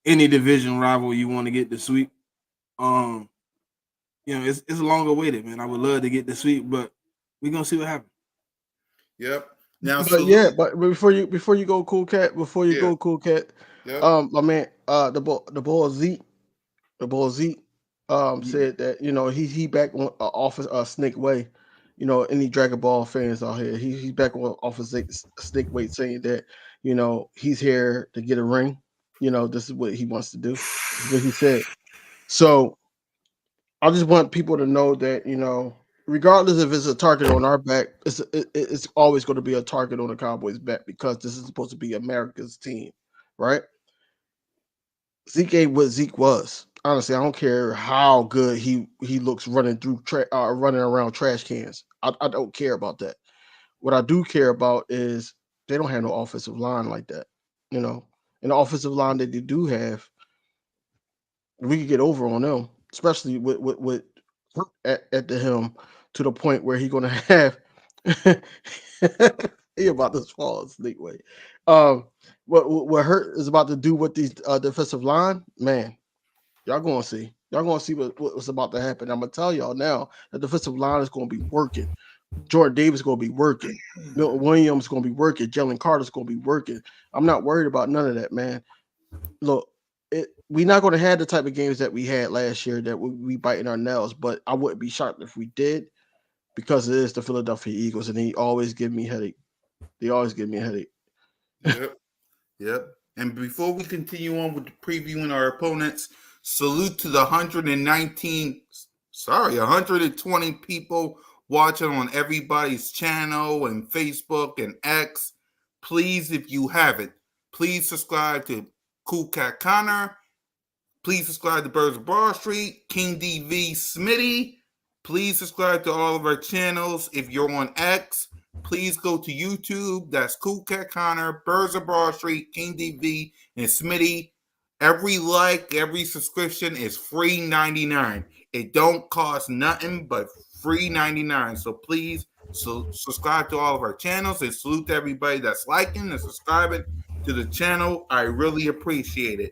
any division rival you want to get the sweep. It's long awaited, man. I would love to get the sweep, but we're gonna see what happens. Yep. Now, but before you go, Cool Cat. My man, the ball Zeke said that he back on off Snake Way. Any Dragon Ball fans out here, he's back on off of Snake Way, saying that he's here to get a ring. This is what he wants to do. This is what he said. So I just want people to know that regardless if it's a target on our back, it's always going to be a target on the Cowboys' back, because this is supposed to be America's team, right? Zeke ain't what Zeke was. Honestly, I don't care how good he looks running around trash cans. I don't care about that. What I do care about is they don't have no offensive line like that. And the offensive line that they do have, we could get over on them, especially with at the helm, to the point where he's gonna have he about to fall asleep. Way. What Hurt is about to do with these defensive line, man, y'all gonna see. Y'all gonna see what's about to happen. I'm gonna tell y'all now, the defensive line is gonna be working. Jordan Davis is gonna be working. Milton Williams is gonna be working. Jalen Carter's gonna be working. I'm not worried about none of that, man. Look, we're not going to have the type of games that we had last year that we biting our nails, but I wouldn't be shocked if we did, because it is the Philadelphia Eagles, and they always give me headache. Yep. And before we continue on with previewing our opponents, salute to the 120 people watching on everybody's channel and Facebook and X. Please, if you haven't, please subscribe to Cool Cat Connor. Please subscribe to Birds of Broad Street, King DV Smitty. Please subscribe to all of our channels. If you're on X, please go to YouTube. That's Cool Cat Connor, Birds of Broad Street, King DV, and Smitty. Every like, every subscription is free $99. It don't cost nothing but free $99. So please subscribe to all of our channels, and salute to everybody that's liking and subscribing to the channel. I really appreciate it.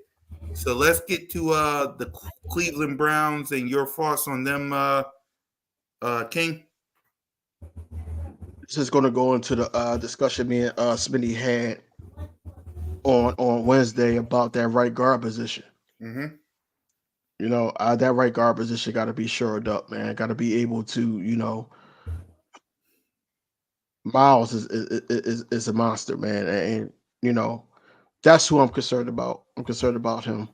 So let's get to the Cleveland Browns and your thoughts on them, King. This is going to go into the discussion me and Smitty had on Wednesday about that right guard position. Mm-hmm. That right guard position got to be shored up, man. Got to be able to, Miles is a monster, man, and that's who I'm concerned about. I'm concerned about him.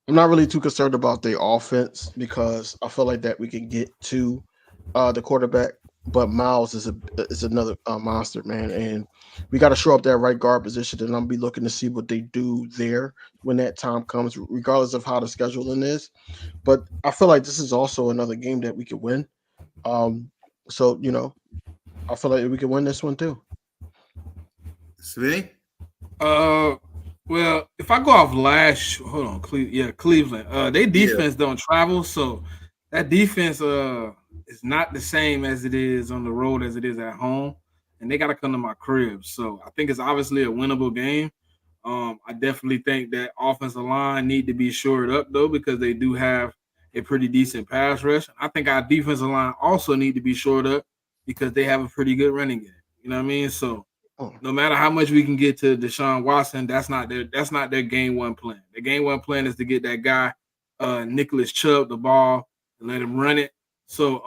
I'm not really too concerned about the offense, because I feel like that we can get to the quarterback. but Miles is another monster, man, and we got to show up that right guard position, and I'm be looking to see what they do there when that time comes, regardless of how the scheduling is. But I feel like this is also another game that we could win. So I feel like we could win this one too. Smitty? Well, if I go off hold on, Cleveland. They defense don't travel, so that defense is not the same as it is on the road as it is at home, and they got to come to my crib. So I think it's obviously a winnable game. I definitely think that offensive line need to be shored up though, because they do have a pretty decent pass rush. I think our defensive line also need to be shored up because they have a pretty good running game. You know what I mean? So no matter how much we can get to Deshaun Watson, that's not their game one plan. The game one plan is to get that guy, Nicholas Chubb, the ball and let him run it. So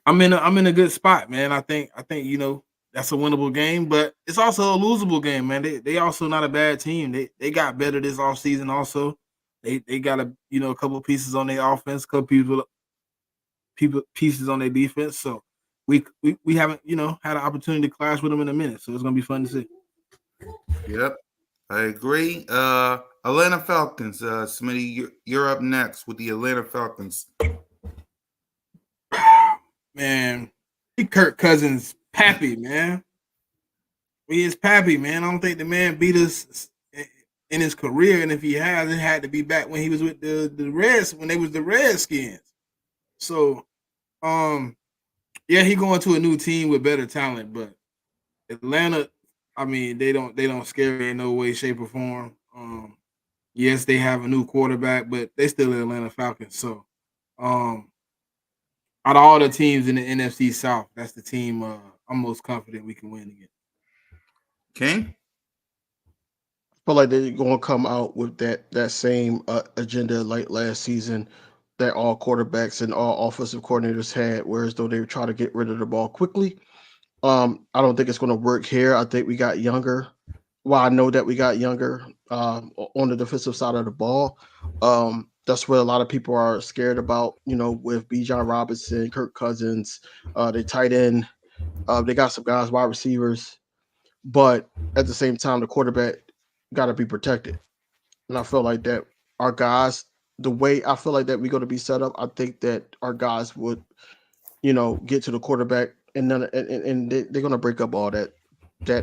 I'm in a good spot, man. I think that's a winnable game, but it's also a losable game, man. They also not a bad team. They got better this offseason also. They got a couple of pieces on their offense, couple pieces on their defense. So we haven't had an opportunity to clash with them in a minute. So it's gonna be fun to see. Yep, I agree. Atlanta Falcons, Smitty, you're up next with the Atlanta Falcons. Man, Kirk Cousins Pappy, man. He is Pappy, man. I don't think the man beat us in his career, and if he has, it had to be back when he was with the Reds, when they was the Redskins. So, yeah, he going to a new team with better talent, but Atlanta, I mean, they don't scare me in no way, shape, or form. Yes, they have a new quarterback, but they still the Atlanta Falcons. So, out of all the teams in the NFC South, that's the team I'm most confident we can win against. King? I feel like they're going to come out with that same agenda like last season that all quarterbacks and all offensive coordinators had, whereas though they were trying to get rid of the ball quickly. I don't think it's going to work here. I think we got younger. Well, I know that we got younger on the defensive side of the ball. That's what a lot of people are scared about, with Bijan Robinson, Kirk Cousins, they tight end. They got some guys, wide receivers. But at the same time, the quarterback got to be protected. And I feel like that our guys, the way I feel like that we're going to be set up, I think that our guys would, get to the quarterback and they're going to break up all that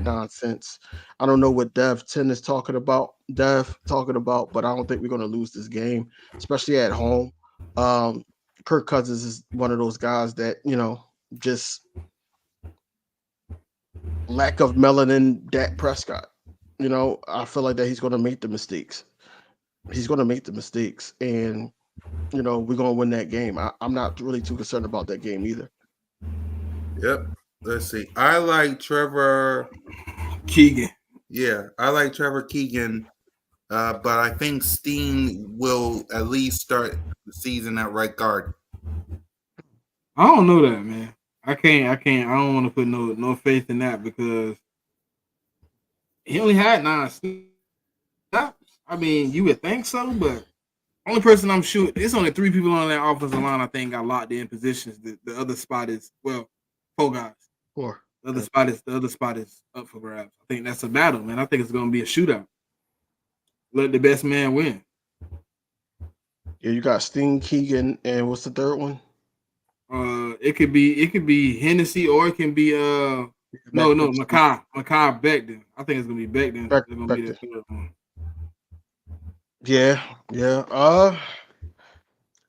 nonsense. I don't know what Dev 10 is talking about, but I don't think we're going to lose this game, especially at home. Kirk Cousins is one of those guys that, just lack of melanin Dak Prescott. I feel like that he's going to make the mistakes. And, we're going to win that game. I'm not really too concerned about that game either. Yep. Let's see. I like Trevor Keegan. Yeah, I like Trevor Keegan, but I think Steen will at least start the season at right guard. I don't know that, man. I can't. I don't want to put no faith in that because he only had 9 snaps. I mean, you would think so, but only person I'm shooting, it's only 3 people on that offensive line I think got locked in positions. The other spot is 4 guys. 4. The other spot is up for grabs. I think that's a battle, man. I think it's gonna be a shootout. Let the best man win. Yeah, you got Steen, Keegan, and what's the third one? It could be Hennessy or it can be Makai Becton. I think it's gonna be Becton. They're gonna be the third one. Yeah.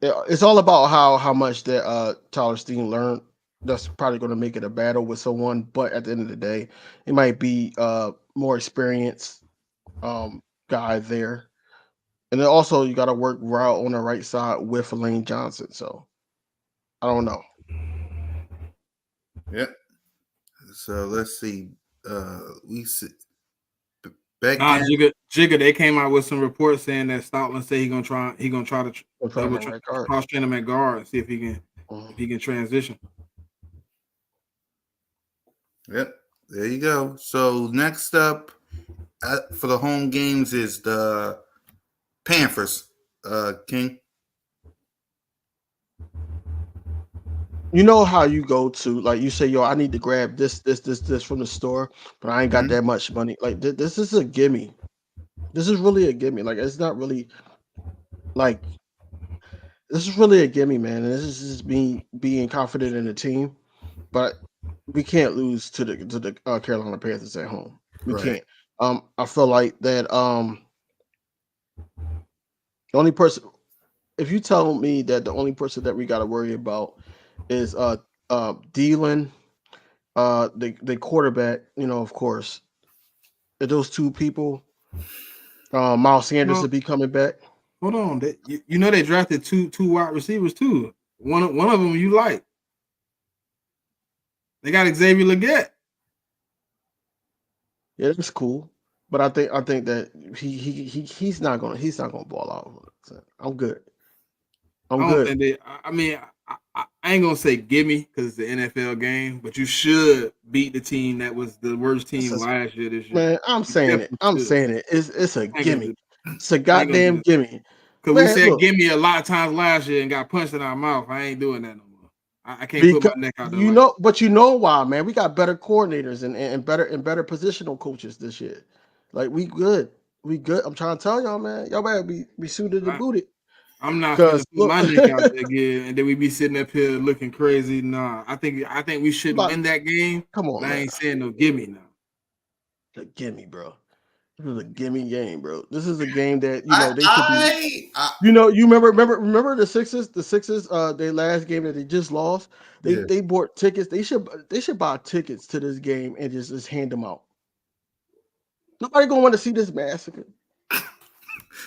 It's all about how much that Tyler Steen learned. That's probably going to make it a battle with someone, but at the end of the day, it might be more experienced guy there. And then also you got to work route on the right side with Lane Johnson. So I don't know. Yeah. So let's see. We see. Jigga, they came out with some reports saying that Stoutland said he's gonna try to cross train him at guard and see if he can transition. Yep, there you go. So next up for the home games is the Panthers. King. you know how you go to like you say, yo, I need to grab this from the store, but I ain't got Mhm. that much money. Like this is a gimme. This is really a gimme. Like it's not really like this is really a gimme, man. And this is just being confident in the team, but we can't lose to the Carolina Panthers at home. We Right. can't. I feel like that. The only person, if you tell me that the only person that we got to worry about is Thielen, the quarterback, of course, if those two people, Miles Sanders No, will be coming back. hold on. You know they drafted two wide receivers too. One of them you like. They got Xavier Legette. Yeah, that's cool. But I think that he's not gonna ball out. I'm good. I'm I don't good. think they. I mean, I ain't gonna say gimme because it's the NFL game, but you should beat the team that was the worst This team is last year. This year, Man, I'm you saying it. definitely I'm should. saying it. It's a I ain't gonna do. gimme. It's a I ain't gonna do goddamn it gimme. because we Man, said look, gimme a lot of times last year and got punched in our mouth. I ain't doing that no more. I can't put because my neck out there like that. but you know why, man. We got better coordinators and better positional coaches this year. Like we good. We good. I'm trying to tell y'all, man. Y'all better be suited and booted. I'm not finna Cause put look, my neck out there again, and then we be sitting up here looking crazy. Nah, I think we should like, win that game, come but on, I man. ain't saying no gimme now. A gimme, bro. This is a gimme game, bro. This is a game that I, they should be. I You remember the Sixers? The Sixers, their last game that they just lost. yeah. They bought tickets. They should buy tickets to this game and just hand them out. Nobody gonna want to see this massacre.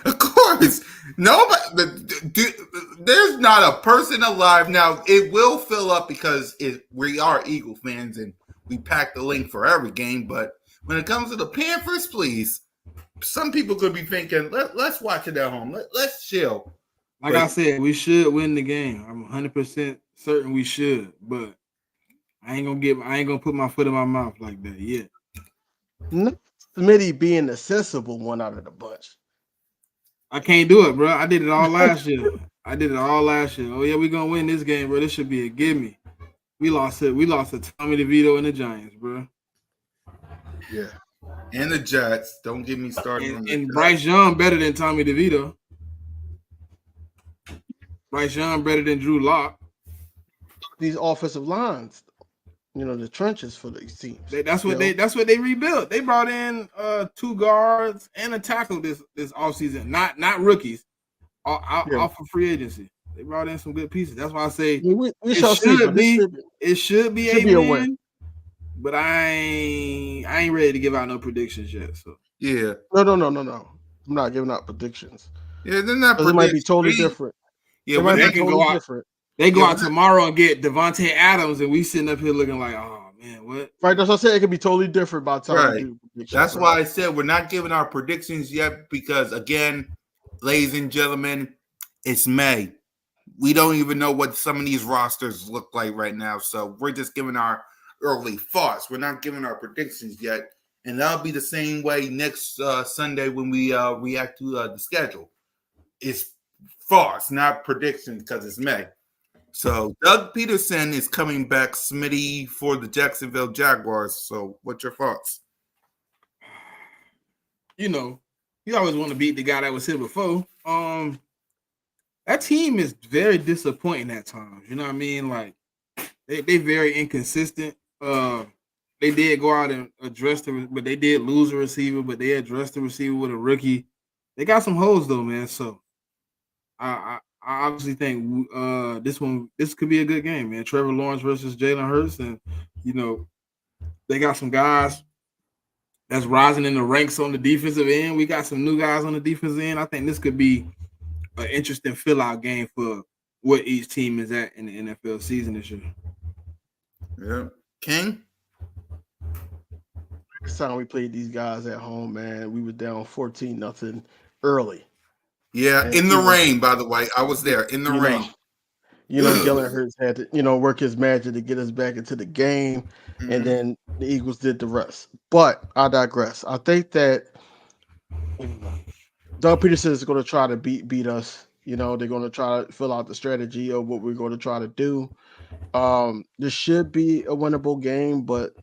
Of course, nobody. There's not a person alive now. It will fill up because we are Eagle fans and we pack the link for every game. But when it comes to the Panthers, please, some people could be thinking, let's watch it at home. Let's chill. Like But I said, we should win the game. I'm 100% certain we should, but I ain't gonna put my foot in my mouth like that yet. Not Smitty being the sensible one out of the bunch. I can't do it, bro. I did it all last year. Oh yeah, we gonna win this game, bro. This should be a gimme. We lost it. We lost to Tommy DeVito and the Giants, bro. yeah, and the Jets. Don't get me started on the And Jets. Bryce Young better than Tommy DeVito. Bryce Young better than Drew Lock. These offensive lines, the trenches for these teams. That's what they rebuilt. They brought in 2 guards and a tackle this offseason. Not rookies. Off of free agency. They brought in some good pieces. That's why I say We shall see. But it should be a win. But I ain't ready to give out no predictions yet. So Yeah. No. I'm not giving out predictions. Yeah, they're not. It might be totally different. Yeah, might they be can totally go out. different. They go out tomorrow and get Devontae Adams, and we sitting up here looking like, oh man, what? Right, that's what I said. It could be totally different by the time we do predictions. That's why I said we're not giving our predictions yet because, again, ladies and gentlemen, it's May. We don't even know what some of these rosters look like right now, so we're just giving our early thoughts. We're not giving our predictions yet, and that'll be the same way next Sunday when we react to the schedule. It's thoughts, not predictions, because it's May. So Doug Peterson is coming back, Smitty, for the Jacksonville Jaguars. So what's your thoughts? You always want to beat the guy that was here before. That team is very disappointing at times. You know what I mean? Like they very inconsistent. They did go out and address but they did lose a receiver, but they addressed the receiver with a rookie. They got some holes though, man. So I obviously think this could be a good game, man. Trevor Lawrence versus Jalen Hurts, and they got some guys that's rising in the ranks on the defensive end. We got some new guys on the defensive end. I think this could be an interesting fill-out game for what each team is at in the NFL season this year. Yeah, King. Next time we played these guys at home, man, we were down 14-0 early. Yeah, in the rain, by the way. I was there in the rain. Jalen Hurts had to, work his magic to get us back into the game, and then the Eagles did the rest. But I digress. I think that Doug Peterson is going to try to beat us. They're going to try to fill out the strategy of what we're going to try to do. This should be a winnable game, but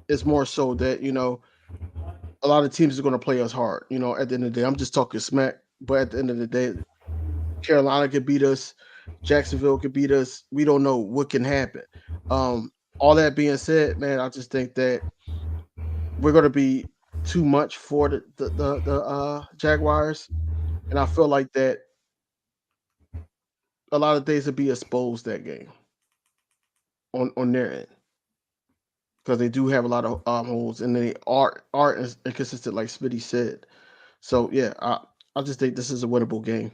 it's more so that a lot of teams are going to play us hard. At the end of the day, I'm just talking smack, but at the end of the day, Carolina could beat us, Jacksonville could beat us. We don't know what can happen. All that being said, man, I just think that we're going to be too much for the Jaguars, and I feel like that a lot of things will be exposed that game on their end because they do have a lot of holes and they are inconsistent, like Smitty said. So yeah, I just think this is a winnable game.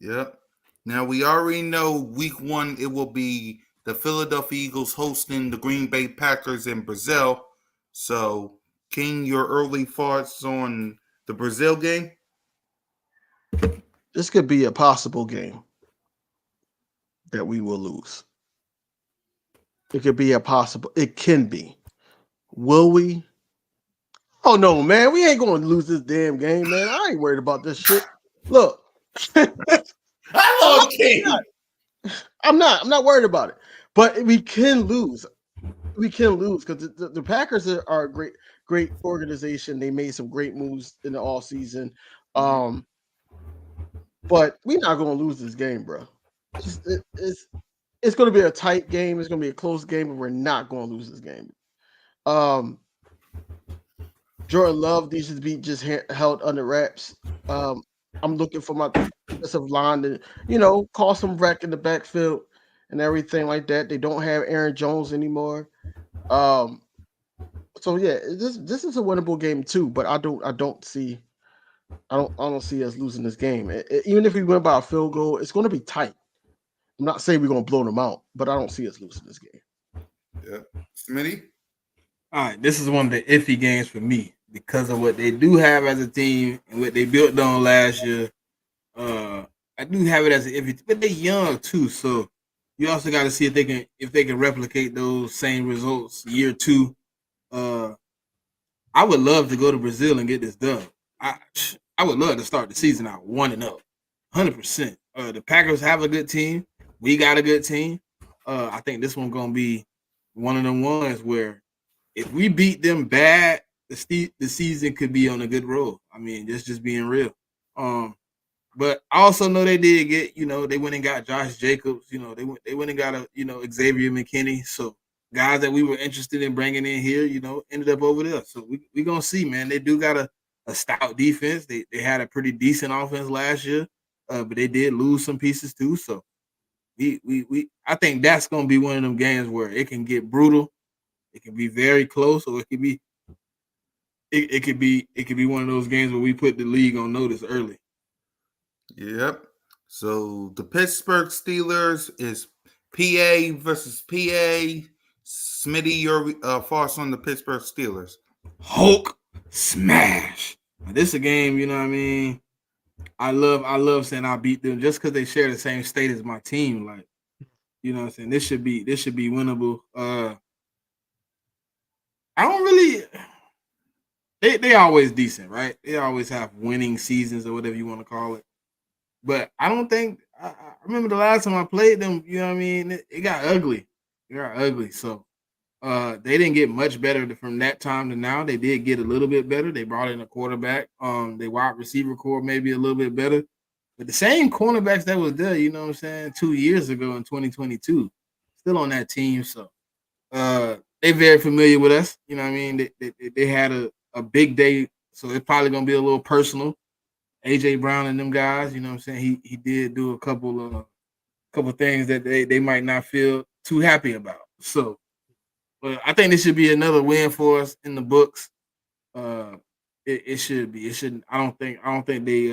Yep. Now we already know week 1 it will be the Philadelphia Eagles hosting the Green Bay Packers in Brazil. So, King, your early thoughts on the Brazil game? This could be a possible game that we will lose. It could be a possible. It can be. Will we? Oh no, man. We ain't going to lose this damn game, man. I ain't worried about this shit. Look. I love King. I'm not worried about it. But we can lose. We can lose because the Packers are a great organization. They made some great moves in the off season. But we're not going to lose this game, bro. It's going to be a tight game. It's going to be a close game, and we're not going to lose this game. Jordan Love needs to be just held under wraps. I'm looking for my defensive line to, cause some wreck in the backfield and everything like that. They don't have Aaron Jones anymore. So yeah, this is a winnable game too. But I don't see us losing this game. Even if we win by a field goal, it's going to be tight. I'm not saying we're going to blow them out, but I don't see us losing this game. Yeah, Smitty. All right, this is one of the iffy games for me because of what they do have as a team and what they built on last year. I do have it as an iffy, but they're young too, so you also got to see if they can replicate those same results year 2. I would love to go to Brazil and get this done. I would love to start the season out 1-0, 100%. The Packers have a good team. We got a good team. I think this one's gonna be one of them ones where if we beat them bad, the season could be on a good road. I mean, just being real. But I also know they did get, they went and got Josh Jacobs. They went and got Xavier McKinney. So guys that we were interested in bringing in here, ended up over there. So we gonna see, man. They do got a stout defense. They had a pretty decent offense last year, but they did lose some pieces too. So I think that's gonna be one of them games where it can get brutal. It can be very close, or it could be one of those games where we put the league on notice early. Yep. So the Pittsburgh Steelers is PA versus PA. Smitty, your thoughts on the Pittsburgh Steelers? Hulk smash. This is a game, you know what I mean? I love saying I beat them just because they share the same state as my team. Like, you know what I'm saying? This should be winnable. I don't really. They always decent, right? They always have winning seasons or whatever you want to call it. But I don't think I remember the last time I played them. You know what I mean? It got ugly. It got ugly. So they didn't get much better from that time to now. They did get a little bit better. They brought in a quarterback. They wide receiver core maybe a little bit better. But the same cornerbacks that was there, you know what I'm saying, 2 years ago in 2022, still on that team. So they very familiar with us. You know what I mean? They had a big day, so it's probably gonna be a little personal. AJ Brown and them guys, you know what I'm saying? He did do a couple things that they might not feel too happy about. So but I think this should be another win for us in the books. It should be. It shouldn't. I don't think they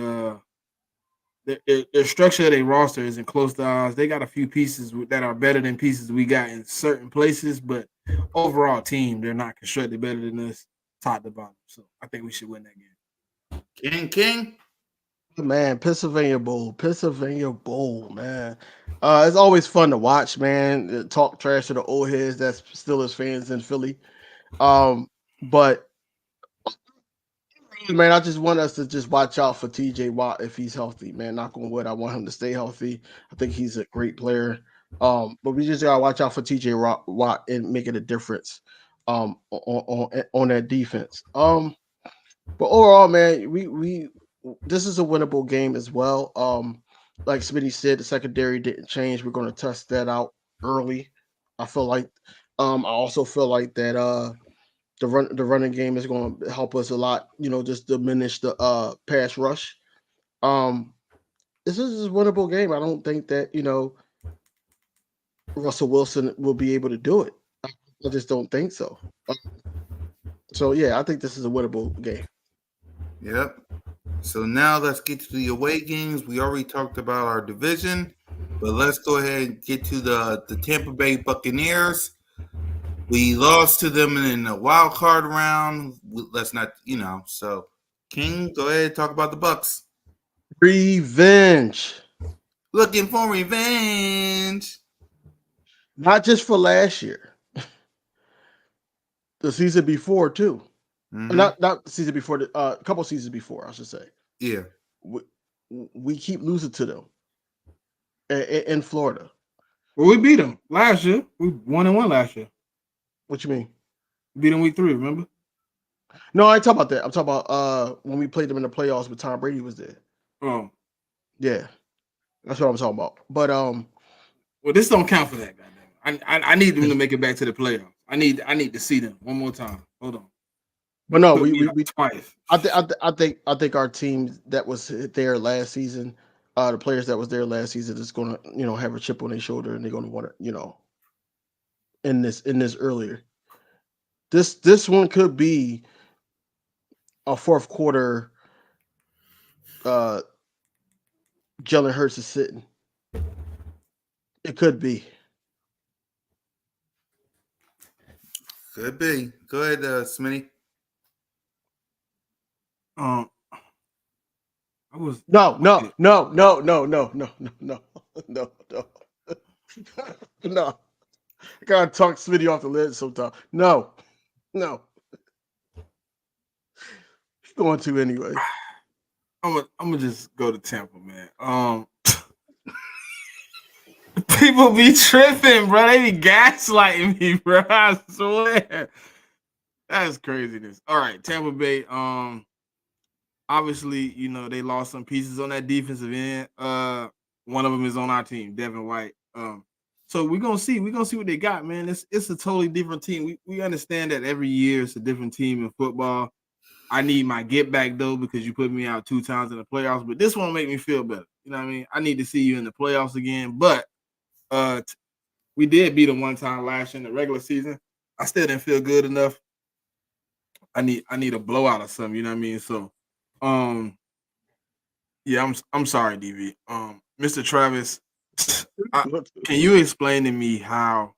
their structure of their roster isn't close to ours. They got a few pieces that are better than pieces we got in certain places, but overall team, they're not constructed better than us, top to bottom. So I think we should win that game. King. Man, Pennsylvania Bowl, man. It's always fun to watch, man. Talk trash to the old heads that's Steelers fans in Philly. But man, I just want us to just watch out for TJ Watt if he's healthy, man. Knock on wood, I want him to stay healthy. I think he's a great player. But we just gotta watch out for TJ Watt and making a difference on that defense. But overall, man, we this is a winnable game as well. Like Smitty said, the secondary didn't change. We're going to test that out early. I feel like, I also feel like that the running game is going to help us a lot. You know, just diminish the pass rush. Um, this is a winnable game. I don't think that Russell Wilson will be able to do it. I just don't think so. So yeah, I think this is a winnable game. Yep. So now let's get to the away games. We already talked about our division, but let's go ahead and get to the Tampa Bay Buccaneers. We lost to them in the wild card round. Let's not, So, King, go ahead and talk about the Bucs. Revenge. Looking for revenge. Not just for last year. The season before too. Mm-hmm. Not the season before, a couple seasons before, I should say. Yeah. We keep losing to them in Florida. Well, we beat them last year. We 1-1 last year. What you mean? We beat them week 3, remember? No, I ain't talking about that. I'm talking about when we played them in the playoffs, but Tom Brady was there. Oh, yeah, that's what I'm talking about. But well, this don't count for that, goddamn. I need them to make it back to the playoffs. I need to see them one more time. Hold on. But no, we twice. I think our team that was there last season, the players that was there last season is going to have a chip on their shoulder, and they're going to want to in this earlier. This one could be a fourth quarter. Jalen Hurts is sitting. It could be. Could be. Go ahead, Smitty. I was no. I gotta talk Smitty off the lid sometime. No. He's going to anyway. I'm gonna just go to Tampa, man. People be tripping, bro. They be gaslighting me, bro. I swear. That's craziness. All right, Tampa Bay. Obviously, they lost some pieces on that defensive end. One of them is on our team, Devin White. So we're gonna see what they got, man. It's a totally different team. We understand that every year it's a different team in football. I need my get back though, because you put me out 2 times in the playoffs, but this won't make me feel better. You know what I mean? I need to see you in the playoffs again. But we did beat them one time last year in the regular season. I still didn't feel good enough. I need a blowout or something, you know what I mean? So yeah, I'm sorry, DV. Mr. Travis, can you explain to me how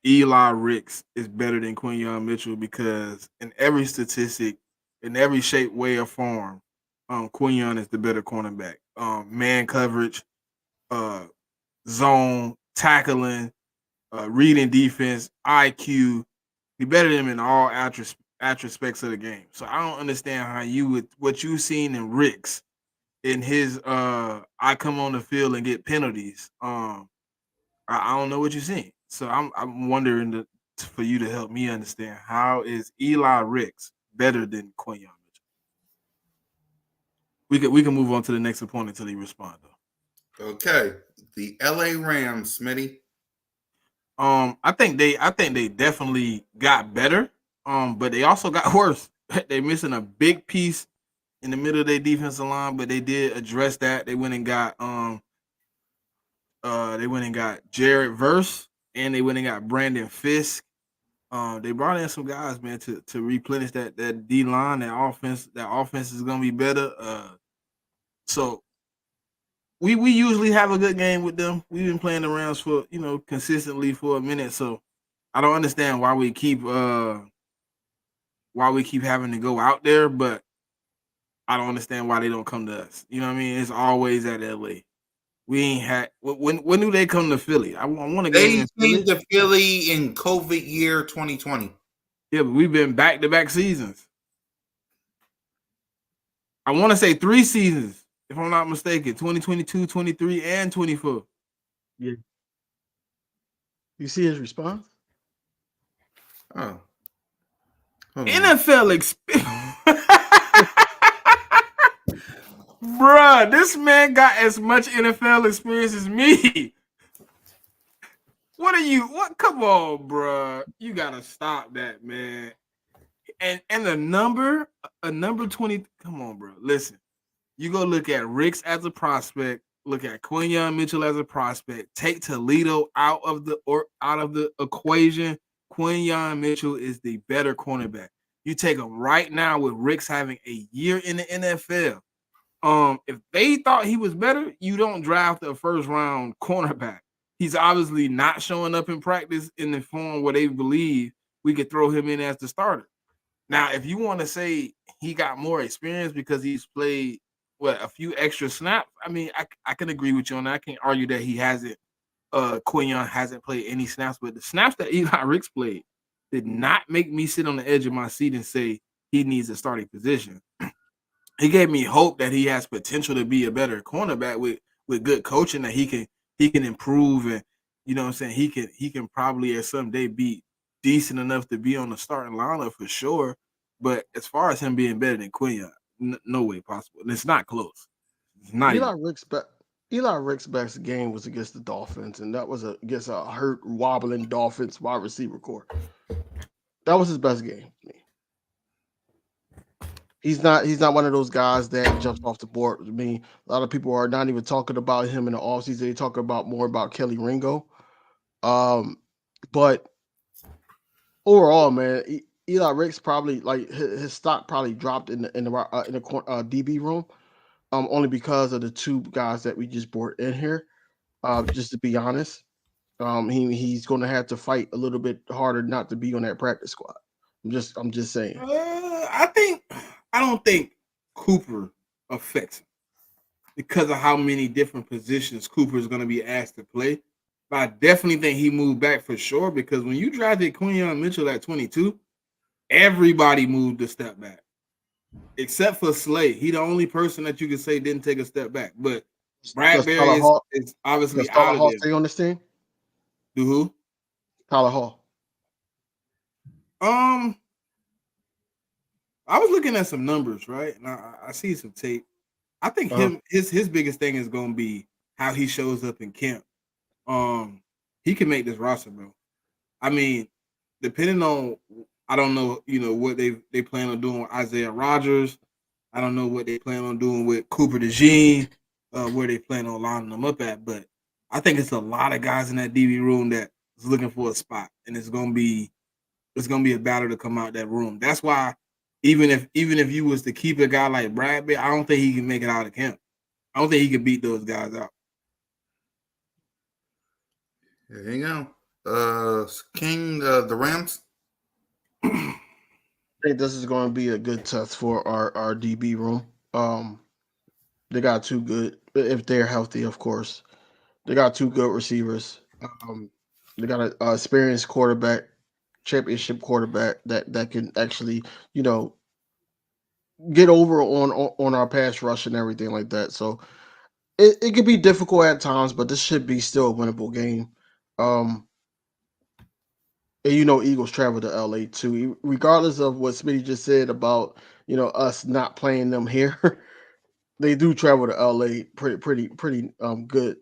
Eli Ricks is better than Quinyon Mitchell? Because in every statistic, in every shape, way, or form, Quinyon is the better cornerback. Man coverage, zone, tackling, reading defense, IQ. He better than him in all aspects of the game. So I don't understand how what you've seen in Ricks in his I come on the field and get penalties. I don't know what you've seen. So I'm wondering for you to help me understand, how is Eli Ricks better than Quinyon Mitchell? We can move on to the next opponent until he responds though. Okay. The LA Rams, Smitty. I think they definitely got better. But they also got worse. They're missing a big piece in the middle of their defensive line, but they did address that. They went and got Jared Verse, and they went and got Brandon Fisk. They brought in some guys, man, to replenish that D line, that offense. That offense is gonna be better. So we usually have a good game with them. We've been playing the Rams for consistently for a minute, so I don't understand why we keep having to go out there, but I don't understand why they don't come to us. You know what I mean? It's always at LA. We ain't had when do they come to Philly? I want to They came to Philly in COVID year 2020. Yeah, but we've been back-to-back seasons. I want to say 3 seasons, if I'm not mistaken. 2022, 23, and 24. Yeah. You see his response? Oh. Hold on. NFL experience. Bruh, this man got as much NFL experience as me. What? Come on, bruh. You gotta stop that, man. And a number 20. Come on, bro. Listen, you go look at Ricks as a prospect. Look at Quinyon Mitchell as a prospect. Take Toledo out of the equation. Quinyon Mitchell is the better cornerback. You take him right now with Ricks having a year in the NFL. If they thought he was better, you don't draft a first round cornerback. He's obviously not showing up in practice in the form where they believe we could throw him in as the starter. Now, if you want to say he got more experience because he's played a few extra snaps, I mean, I can agree with you on that. I can't argue that he hasn't. Quinyon hasn't played any snaps, but the snaps that Eli Ricks played did not make me sit on the edge of my seat and say he needs a starting position. He gave me hope that he has potential to be a better cornerback with good coaching, that he can improve, and you know what I'm saying, he can probably at some day be decent enough to be on the starting lineup for sure. But as far as him being better than Quinyon, no way possible. And it's not close. It's not Eli Ricks' best game was against the Dolphins, and that was against a hurt, wobbling Dolphins wide receiver core. That was his best game to me. He's not one of those guys that jumps off the board. I mean, a lot of people are not even talking about him in the offseason. They talk more about Kelly Ringo. But overall, man, Eli Ricks probably, like, his stock probably dropped in the DB room, only because of the two guys that we just brought in here. Just to be honest, he's going to have to fight a little bit harder not to be on that practice squad. I'm just saying. I don't think Cooper affects him because of how many different positions Cooper is going to be asked to play. But I definitely think he moved back for sure, because when you drafted Quinyon Mitchell at 22, everybody moved a step back, except for Slay. He the only person that you can say didn't take a step back. But Bradbury is obviously out of there. Stay on this team? Do who? Tyler Hall. I was looking at some numbers, right? And I see some tape. I think his biggest thing is going to be how he shows up in camp. He can make this roster, bro. I mean, depending on, I don't know, what they plan on doing with Isaiah Rodgers. I don't know what they plan on doing with Cooper DeJean, where they plan on lining them up at. But I think it's a lot of guys in that DB room that is looking for a spot, and it's gonna be a battle to come out that room. That's why even if you was to keep a guy like Bradbury, I don't think he can make it out of camp. I don't think he can beat those guys out. There you go. King, the Rams. I think this is going to be a good test for our DB room. They got two good, if they're healthy, of course. They got two good receivers. They got an experienced quarterback, championship quarterback that can actually, get over on our pass rush and everything like that. So it could be difficult at times, but this should be still a winnable game. And Eagles travel to LA too, regardless of what Smitty just said about us not playing them here. They do travel to LA pretty good,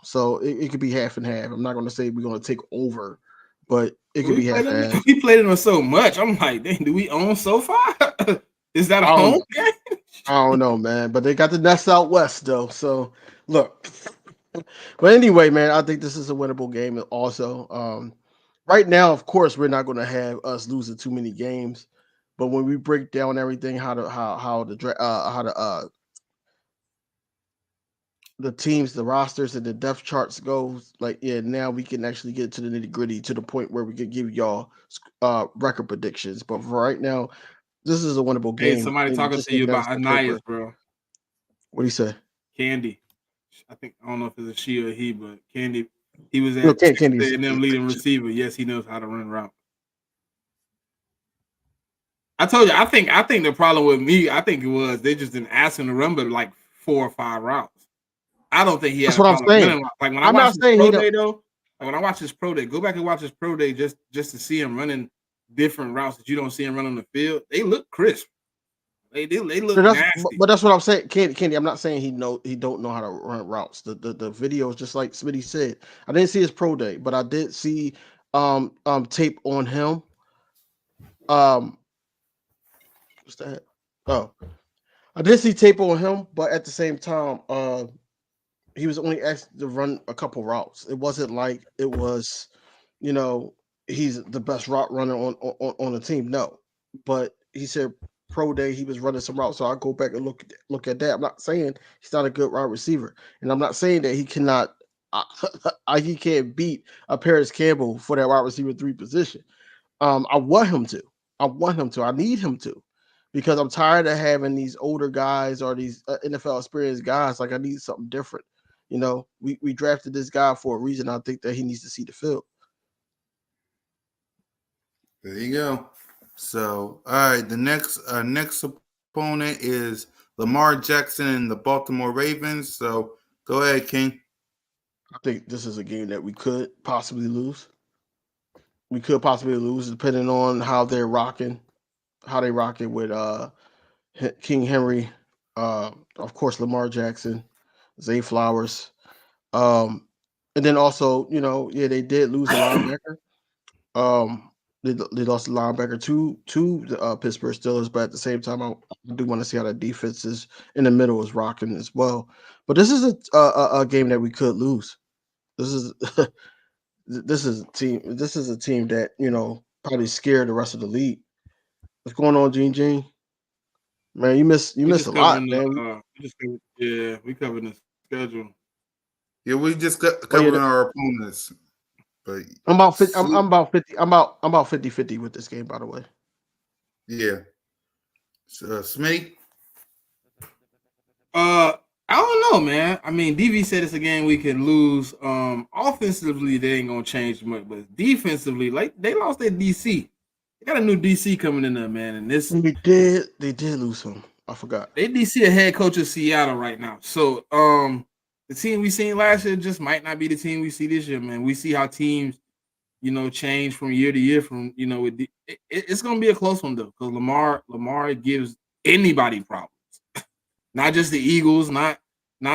so it could be half and half. I'm not going to say we're going to take over, but it could be half and half. We played them so much. I'm like, dang, do we own SoFi? Is that a home game? I don't know, man, but they got the Nets out west though. So look, but anyway, man, I think this is a winnable game. Also, right now, of course, we're not going to have us losing too many games, but when we break down everything, how the teams, the rosters, and the depth charts goes, now we can actually get to the nitty gritty to the point where we could give y'all record predictions. But for right now, this is a winnable game. Hey, somebody talking to you about Anais, bro. What do you say? Candy. I don't know if it's a she or a he, but Candy. He was at Candy and them leading receiver. Yes, he knows how to run route. I told you, I think the problem with me, I think it was they just didn't ask him to run but like 4 or 5 routes. I don't think he had. That's what I'm saying. Like when I'm not saying he though, Like when I watch his pro day, go back and watch his pro day just to see him running different routes that you don't see him run on the field. They look crisp. They look nasty. But that's what I'm saying, Candy. I'm not saying he don't know how to run routes. The videos, just like Smitty said, I didn't see his pro day, but I did see tape on him. What's that? Oh, I did see tape on him, but at the same time, he was only asked to run a couple routes. It wasn't like it was, he's the best route runner on the team. No, but he said pro day he was running some routes. So I go back and look at that. I'm not saying he's not a good wide receiver, and I'm not saying that he cannot. He can't beat a Paris Campbell for that wide receiver 3 position. I want him to. I need him to, because I'm tired of having these older guys or these NFL experienced guys. Like, I need something different. We drafted this guy for a reason. I think that he needs to see the field. There you go. So, all right, the next opponent is Lamar Jackson and the Baltimore Ravens. So, go ahead, King. I think this is a game that we could possibly lose. We could possibly lose depending on how they rocking with King Henry, of course, Lamar Jackson, Zay Flowers. And then also, they did lose a linebacker. They lost a linebacker to the Pittsburgh Steelers, but at the same time, I do want to see how the defense is in the middle is rocking as well. But this is a game that we could lose. This is this is a team that probably scared the rest of the league. What's going on, Gene? Man, you missed a lot, man. We covered the schedule. Yeah, we just covering our opponents. But I'm about 50. I'm about 50. I'm about 50-50 with this game, by the way. Yeah. So, Smitty? I don't know, man. I mean, DV said it's a game we can lose. Offensively, they ain't gonna change much, but defensively, like, they lost their DC. They got a new DC coming in there, man. And this they did lose him. I forgot. They DC a head coach of Seattle right now. So the team we seen last year just might not be the team we see this year, man. We see how teams, change from year to year. It's gonna be a close one though, because Lamar gives anybody problems. Not just the Eagles, not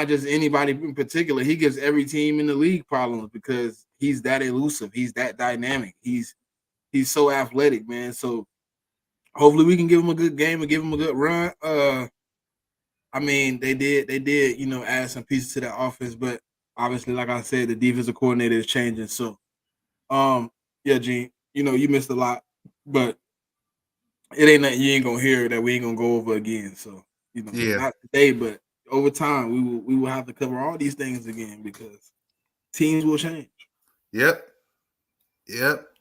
just anybody in particular. He gives every team in the league problems because he's that elusive. He's that dynamic. He's so athletic, man. So hopefully we can give him a good game and give him a good run. I mean, they did, add some pieces to that offense, but obviously, like I said, the defensive coordinator is changing. So, yeah, Gene, you missed a lot, but it ain't nothing you ain't gonna hear that we ain't gonna go over again. So, not today, but over time, we will have to cover all these things again because teams will change. Yep.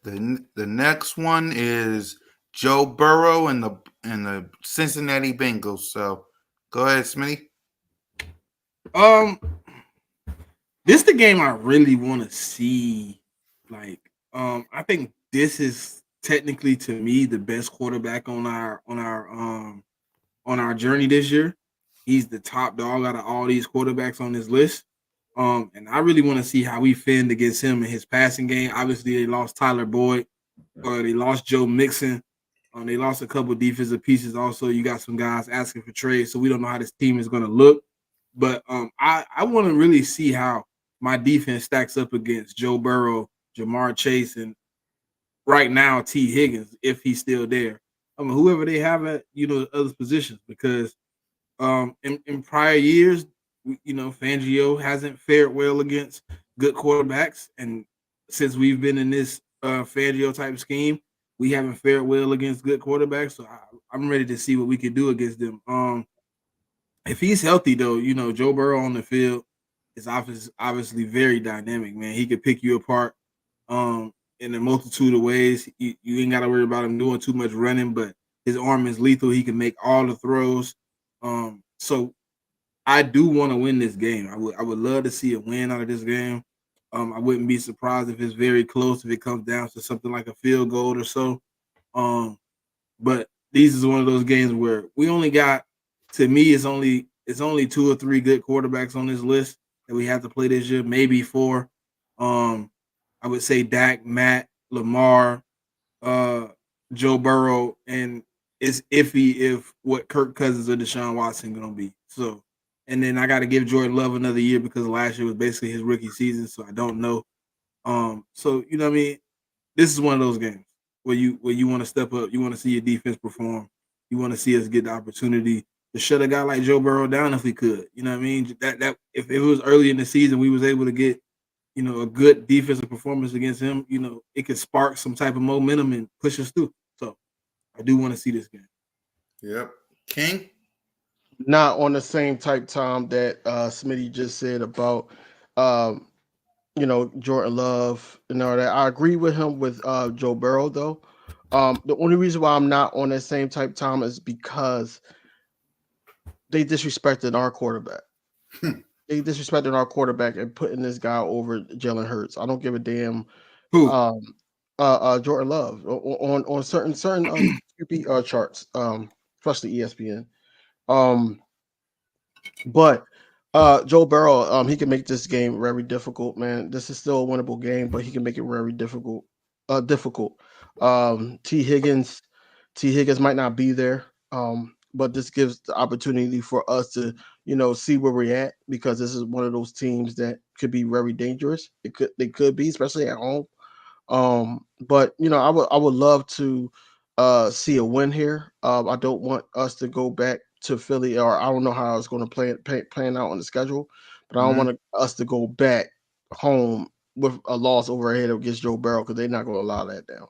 The next one is Joe Burrow and the Cincinnati Bengals. So go ahead, Smitty. This is the game I really want to see. Like, I think this is technically, to me, the best quarterback on our journey this year. He's the top dog out of all these quarterbacks on this list. And I really want to see how we fend against him in his passing game. Obviously, they lost Tyler Boyd. They lost Joe Mixon. They lost a couple of defensive pieces. Also, you got some guys asking for trades, so we don't know how this team is going to look. But I want to really see how my defense stacks up against Joe Burrow, Jamar Chase, and right now T. Higgins, if he's still there. Whoever they have at other positions, because in prior years, Fangio hasn't fared well against good quarterbacks, and since we've been in this Fangio type scheme, we haven't fared well against good quarterbacks. So I'm ready to see what we can do against them. If he's healthy, though, Joe Burrow on the field is obviously very dynamic, man. He could pick you apart in a multitude of ways. You ain't got to worry about him doing too much running, but his arm is lethal. He can make all the throws. So I do want to win this game. I would love to see a win out of this game. I wouldn't be surprised if it's very close, if it comes down to something like a field goal or so. But these is one of those games where we only got, to me, it's only 2 or 3 good quarterbacks on this list that we have to play this year, maybe 4. I I would say Dak, Matt, Lamar, Joe Burrow, and it's iffy if what Kirk Cousins or Deshaun Watson gonna be. So, and then I got to give Jordan Love another year because last year was basically his rookie season, so I don't know. So you know what I mean. This is one of those games where you want to step up, you want to see your defense perform, you want to see us get the opportunity to shut a guy like Joe Burrow down if we could. You know what I mean? That if it was early in the season, we was able to get a good defensive performance against him. It could spark some type of momentum and push us through. So I do want to see this game. Yep. King? Not on the same type time that Smitty just said about Jordan Love and all that. I agree with him with Joe Burrow though. The only reason why I'm not on that same type time is because they disrespected our quarterback. They disrespected our quarterback and putting this guy over Jalen Hurts. I don't give a damn. Who? Jordan Love on certain QB charts, especially ESPN. But Joe Burrow, he can make this game very difficult, man. This is still a winnable game, but he can make it very difficult. T. Higgins might not be there. But this gives the opportunity for us to, see where we're at, because this is one of those teams that could be very dangerous. They could be, especially at home. But I would love to see a win here. I don't want us to go back to Philly, or I don't know how it's going to plan out on the schedule, but I don't want us to go back home with a loss over our head against Joe Burrow, because they're not going to allow that down.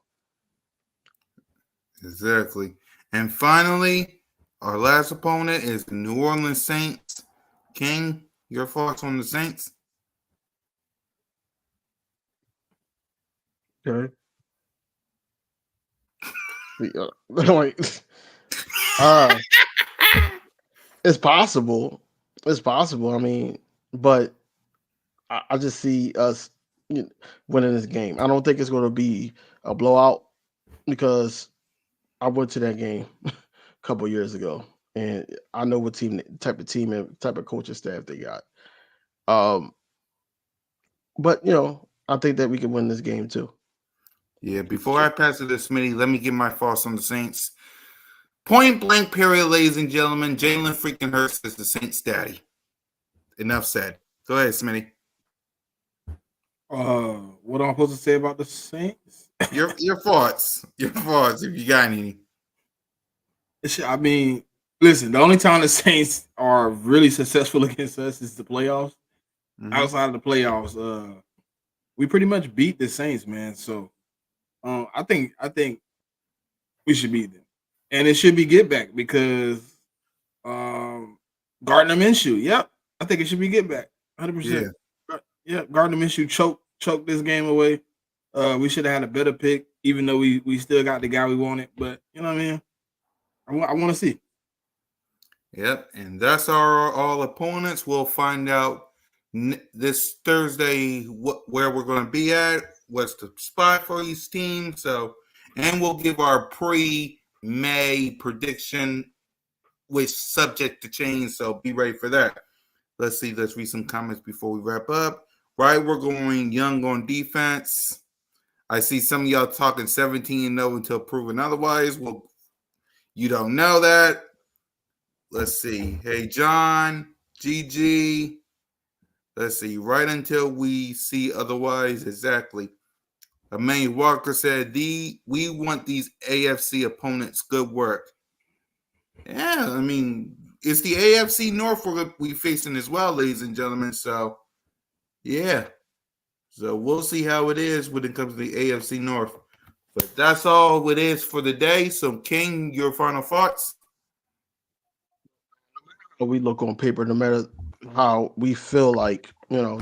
Exactly. And finally, our last opponent is the New Orleans Saints. King, your thoughts on the Saints? Okay. It's possible. It's possible. I mean, but I just see us winning this game. I don't think it's going to be a blowout, because I went to that game a couple years ago, and I know what type of team and type of coaching staff they got. But I think that we can win this game too. Yeah, before I pass it to Smitty, let me give my thoughts on the Saints. Point blank period, ladies and gentlemen. Jalen freaking Hurts is the Saints' daddy. Enough said. Go ahead, Smitty. What am I supposed to say about the Saints? Your thoughts. Your thoughts, if you got any. I mean, listen, the only time the Saints are really successful against us is the playoffs. Mm-hmm. Outside of the playoffs, we pretty much beat the Saints, man. So I think we should beat them. And it should be get back, because Gardner Minshew. Yep. I think it should be get back. 100%. Yeah, Gardner Minshew choked this game away. We should have had a better pick, even though we still got the guy we wanted. But you know what I mean? I want to see. Yep, and that's our all opponents. We'll find out this Thursday where we're going to be at, what's the spot for each team. And we'll give our pre-May prediction, which subject to change. So be ready for that. Let's read some comments before we wrap up. Right, we're going young on defense. I see some of y'all talking 17-0 until proven otherwise. Well, you don't know that. Let's see. Hey, John, GG. Let's see. Right until we see otherwise. Exactly. Emmanuel Walker said, we want these AFC opponents. Good work. Yeah, I mean, it's the AFC North we're facing as well, ladies and gentlemen. So, yeah. So we'll see how it is when it comes to the AFC North. But that's all it is for the day. So, King, your final thoughts? We look on paper, no matter how we feel like,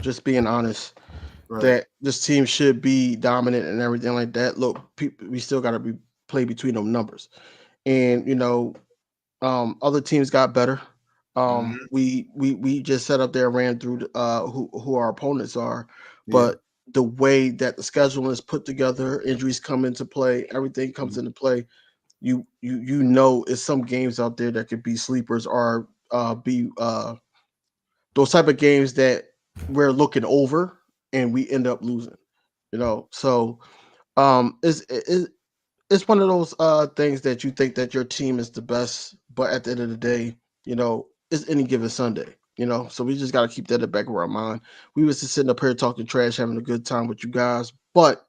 just being honest, right, that this team should be dominant and everything like that. Look, we still got to play between them numbers. And, other teams got better. We just sat up there and ran through who our opponents are. But the way that the schedule is put together, injuries come into play, everything comes into play. It's some games out there that could be sleepers, or be those type of games that we're looking over and we end up losing. So it's one of those things that you think that your team is the best, but at the end of the day, it's any given Sunday. So we just got to keep that in the back of our mind. We was just sitting up here talking trash, having a good time with you guys. But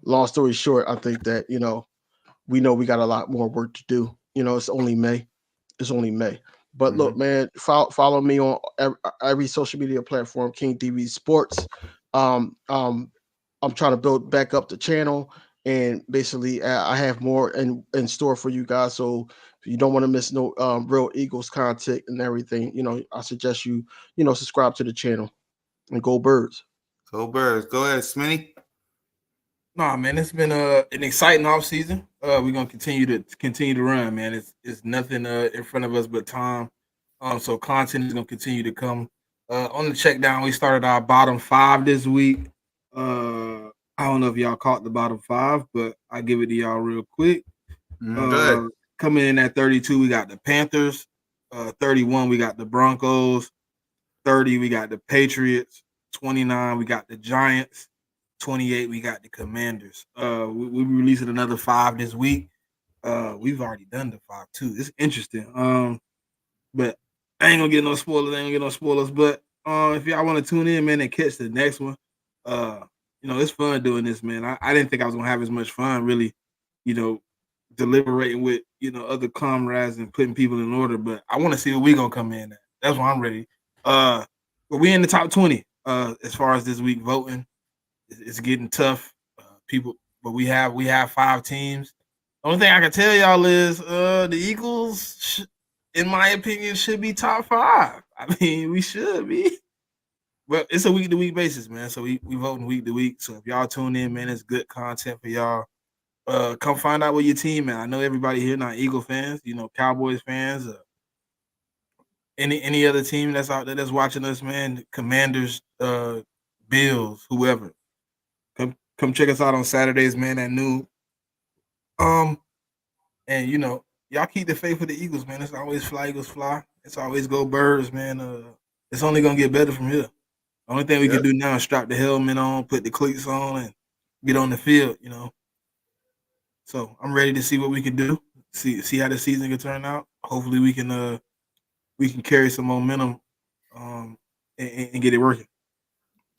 long story short, I think that we know we got a lot more work to do. It's only May. But look, man, follow me on every social media platform, King TV Sports. I'm trying to build back up the channel, and basically I have more in store for you guys. So if you don't want to miss no real Eagles content and everything, I suggest you subscribe to the channel and go Birds. Go Birds. Go ahead, Smitty. Nah, man, it's been an exciting offseason. We're gonna continue to run, man. It's nothing in front of us but time. So content is gonna continue to come. On the check down, we started our bottom 5 this week. I don't know if y'all caught the bottom 5, but I give it to y'all real quick. Coming in at 32, we got the Panthers. 31, we got the Broncos. 30, we got the Patriots. 29, we got the Giants. 28, we got the Commanders. We releasing another 5 this week. We've already done the 5 too. It's interesting. But I ain't gonna get no spoilers. But if y'all want to tune in, man, and catch the next one, it's fun doing this, man. I didn't think I was gonna have as much fun, really, deliberating with other comrades and putting people in order. But I want to see what we gonna come in at. That's why I'm ready. But we in the top 20 as far as this week voting. It's getting tough, but we have 5 teams. The only thing I can tell y'all is the Eagles, in my opinion, should be top 5. I mean, we should be. But it's a week-to-week basis, man. So we voting week to week. So if y'all tune in, man, it's good content for y'all. Come find out what your team, man. I know everybody here not Eagle fans, Cowboys fans, any other team that's out there that's watching us, man. Commanders, Bills, whoever. Come check us out on Saturdays, man, at noon. And y'all keep the faith with the Eagles, man. It's always fly, Eagles fly. It's always go Birds, man. It's only gonna get better from here. The only thing we can do now is strap the helmet on, put the cleats on, and get on the field, So I'm ready to see what we can do. See how the season can turn out. Hopefully we can carry some momentum and get it working.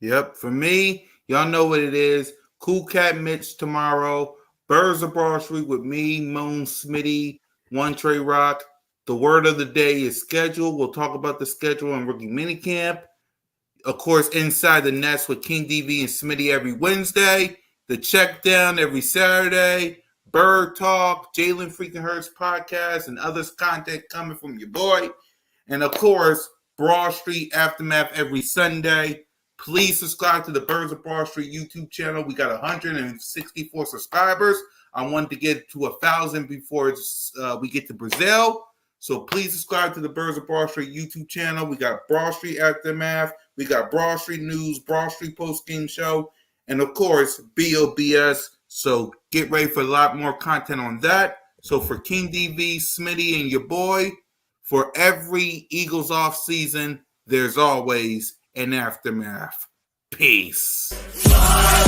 Yep. For me, y'all know what it is. Cool Cat Mitch tomorrow. Birds of Broad Street with me, Moon, Smitty, One Trey Rock. The word of the day is schedule. We'll talk about the schedule and rookie minicamp. Of course, Inside the Nest with King DV and Smitty every Wednesday. The Check Down every Saturday. Bird Talk, Jalen Freaking Hurts podcast, and others content coming from your boy. And of course, Broad Street Aftermath every Sunday. Please subscribe to the Birds of Broad Street YouTube channel. We got 164 subscribers. I wanted to get to 1,000 before we get to Brazil. So please subscribe to the Birds of Broad Street YouTube channel. We got Broad Street Aftermath. We got Broad Street News, Broad Street Post-Game Show, and of course, BOBS. So get ready for a lot more content on that. So for King DV, Smitty, and your boy, for every Eagles off season, there's always an aftermath. Peace. Fly,